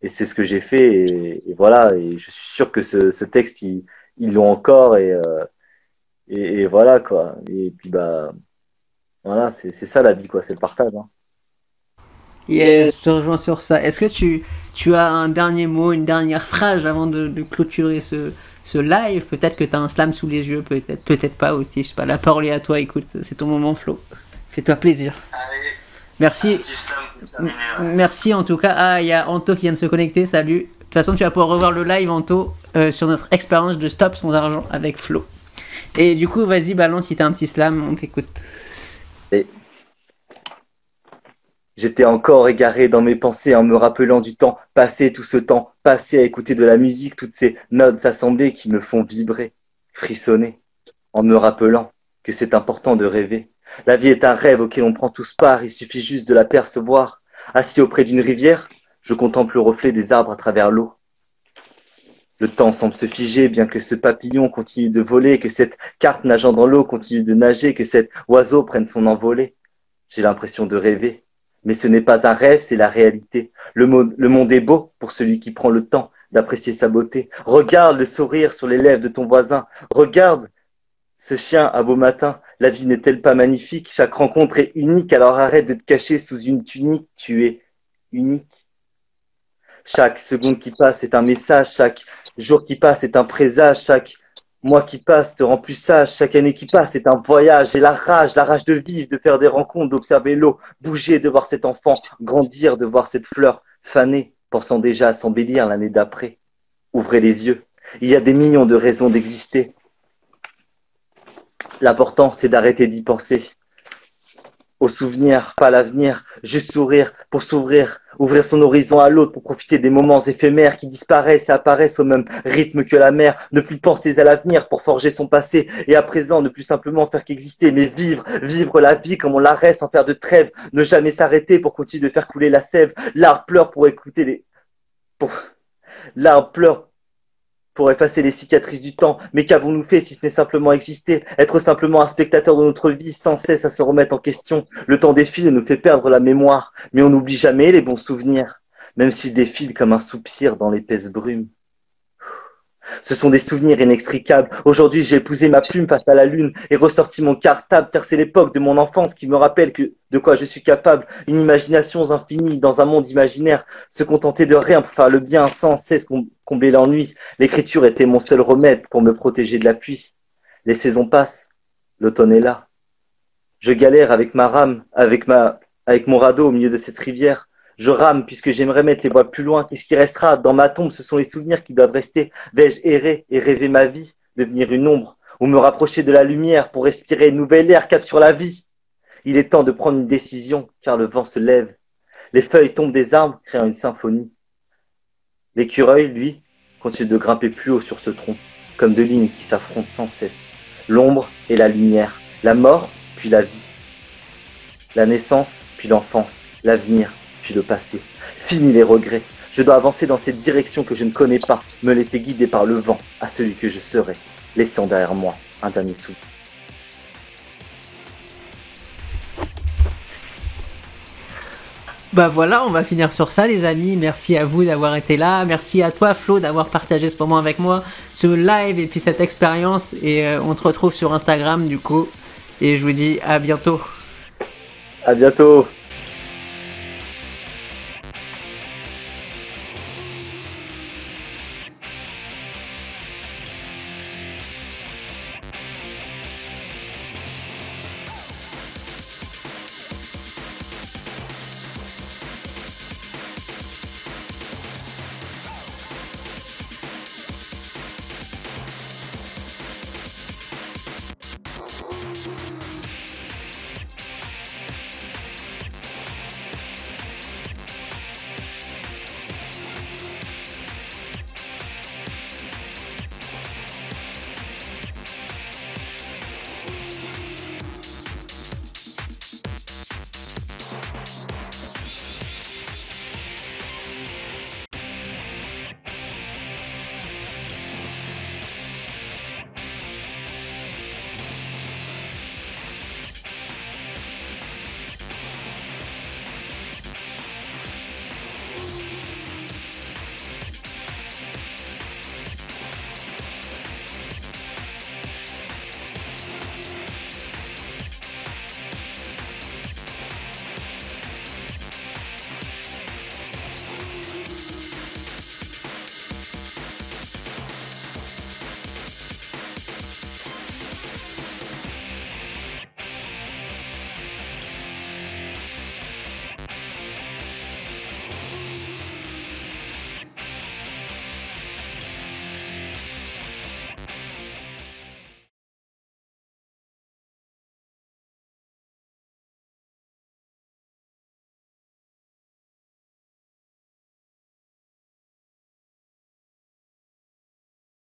S1: Et c'est ce que j'ai fait. Et voilà. Et je suis sûr que ce texte, ils l'ont encore. Et voilà, quoi. Et puis, bah, voilà, c'est ça la vie, quoi. C'est le partage. Hein.
S2: Yes, je te rejoins sur ça. Est-ce que tu as un dernier mot, une dernière phrase avant de clôturer ce live? Peut-être que tu as un slam sous les yeux, peut-être pas aussi. Je sais pas, la parole est à toi, écoute, c'est ton moment, Flo. Fais-toi plaisir.
S4: Allez,
S2: Merci.
S4: petit slam pour terminer.
S2: Merci en tout cas. Ah, il y a Anto qui vient de se connecter, salut. De toute façon, tu vas pouvoir revoir le live, Anto, sur notre expérience de Stop sans argent avec Flo. Et du coup, vas-y, balance si t'as un petit slam, on t'écoute.
S1: Et j'étais encore égaré dans mes pensées en me rappelant du temps passé, tout ce temps passé à écouter de la musique, toutes ces notes assemblées qui me font vibrer, frissonner, en me rappelant que c'est important de rêver. La vie est un rêve auquel on prend tous part, il suffit juste de l'apercevoir. Assis auprès d'une rivière, je contemple le reflet des arbres à travers l'eau. Le temps semble se figer, bien que ce papillon continue de voler, que cette carte nageant dans l'eau continue de nager, que cet oiseau prenne son envolée. J'ai l'impression de rêver. Mais ce n'est pas un rêve, c'est la réalité. Le monde est beau pour celui qui prend le temps d'apprécier sa beauté. Regarde le sourire sur les lèvres de ton voisin. Regarde ce chien à beau matin. La vie n'est-elle pas magnifique? Chaque rencontre est unique, alors arrête de te cacher sous une tunique. Tu es unique. Chaque seconde qui passe est un message. Chaque jour qui passe est un présage. Chaque mois qui passe te rend plus sage. Chaque année qui passe est un voyage. Et la rage de vivre, de faire des rencontres, d'observer l'eau, bouger, de voir cet enfant grandir, de voir cette fleur faner, pensant déjà à s'embellir l'année d'après. Ouvrez les yeux. Il y a des millions de raisons d'exister. L'important, c'est d'arrêter d'y penser. Au souvenir, pas l'avenir, juste sourire pour s'ouvrir, ouvrir son horizon à l'autre pour profiter des moments éphémères qui disparaissent et apparaissent au même rythme que la mer, ne plus penser à l'avenir pour forger son passé et à présent ne plus simplement faire qu'exister, mais vivre la vie comme on la reste sans faire de trêve, ne jamais s'arrêter pour continuer de faire couler la sève. L'arbre pleure pour écouter l'arbre pleure pour effacer les cicatrices du temps. Mais qu'avons-nous fait si ce n'est simplement exister, être simplement un spectateur de notre vie sans cesse à se remettre en question? Le temps défile et nous fait perdre la mémoire, mais on n'oublie jamais les bons souvenirs, même s'ils défilent comme un soupir dans l'épaisse brume. Ce sont des souvenirs inextricables. Aujourd'hui, j'ai épousé ma plume face à la lune et ressorti mon cartable, car c'est l'époque de mon enfance qui me rappelle de quoi je suis capable. Une imagination infinie dans un monde imaginaire. Se contenter de rien pour faire le bien sans cesse combler l'ennui. L'écriture était mon seul remède pour me protéger de la pluie. Les saisons passent. L'automne est là. Je galère avec ma rame, avec mon radeau au milieu de cette rivière. Je rame puisque j'aimerais mettre les voiles plus loin. Qu'est-ce qui restera? Dans ma tombe, ce sont les souvenirs qui doivent rester. Vais-je errer et rêver ma vie, devenir une ombre, ou me rapprocher de la lumière pour respirer une nouvelle air, cap sur la vie? Il est temps de prendre une décision, car le vent se lève. Les feuilles tombent des arbres, créant une symphonie. L'écureuil, lui, continue de grimper plus haut sur ce tronc, comme deux lignes qui s'affrontent sans cesse. L'ombre et la lumière, la mort, puis la vie. La naissance, puis l'enfance, l'avenir, puis le passé. Fini les regrets. Je dois avancer dans cette direction que je ne connais pas, me laisser guider par le vent à celui que je serai, laissant derrière moi un dernier souffle.
S2: Bah voilà, on va finir sur ça les amis, merci à vous d'avoir été là, merci à toi Flo d'avoir partagé ce moment avec moi, ce live et puis cette expérience, et on te retrouve sur Instagram du coup, et je vous dis à bientôt.
S1: À bientôt.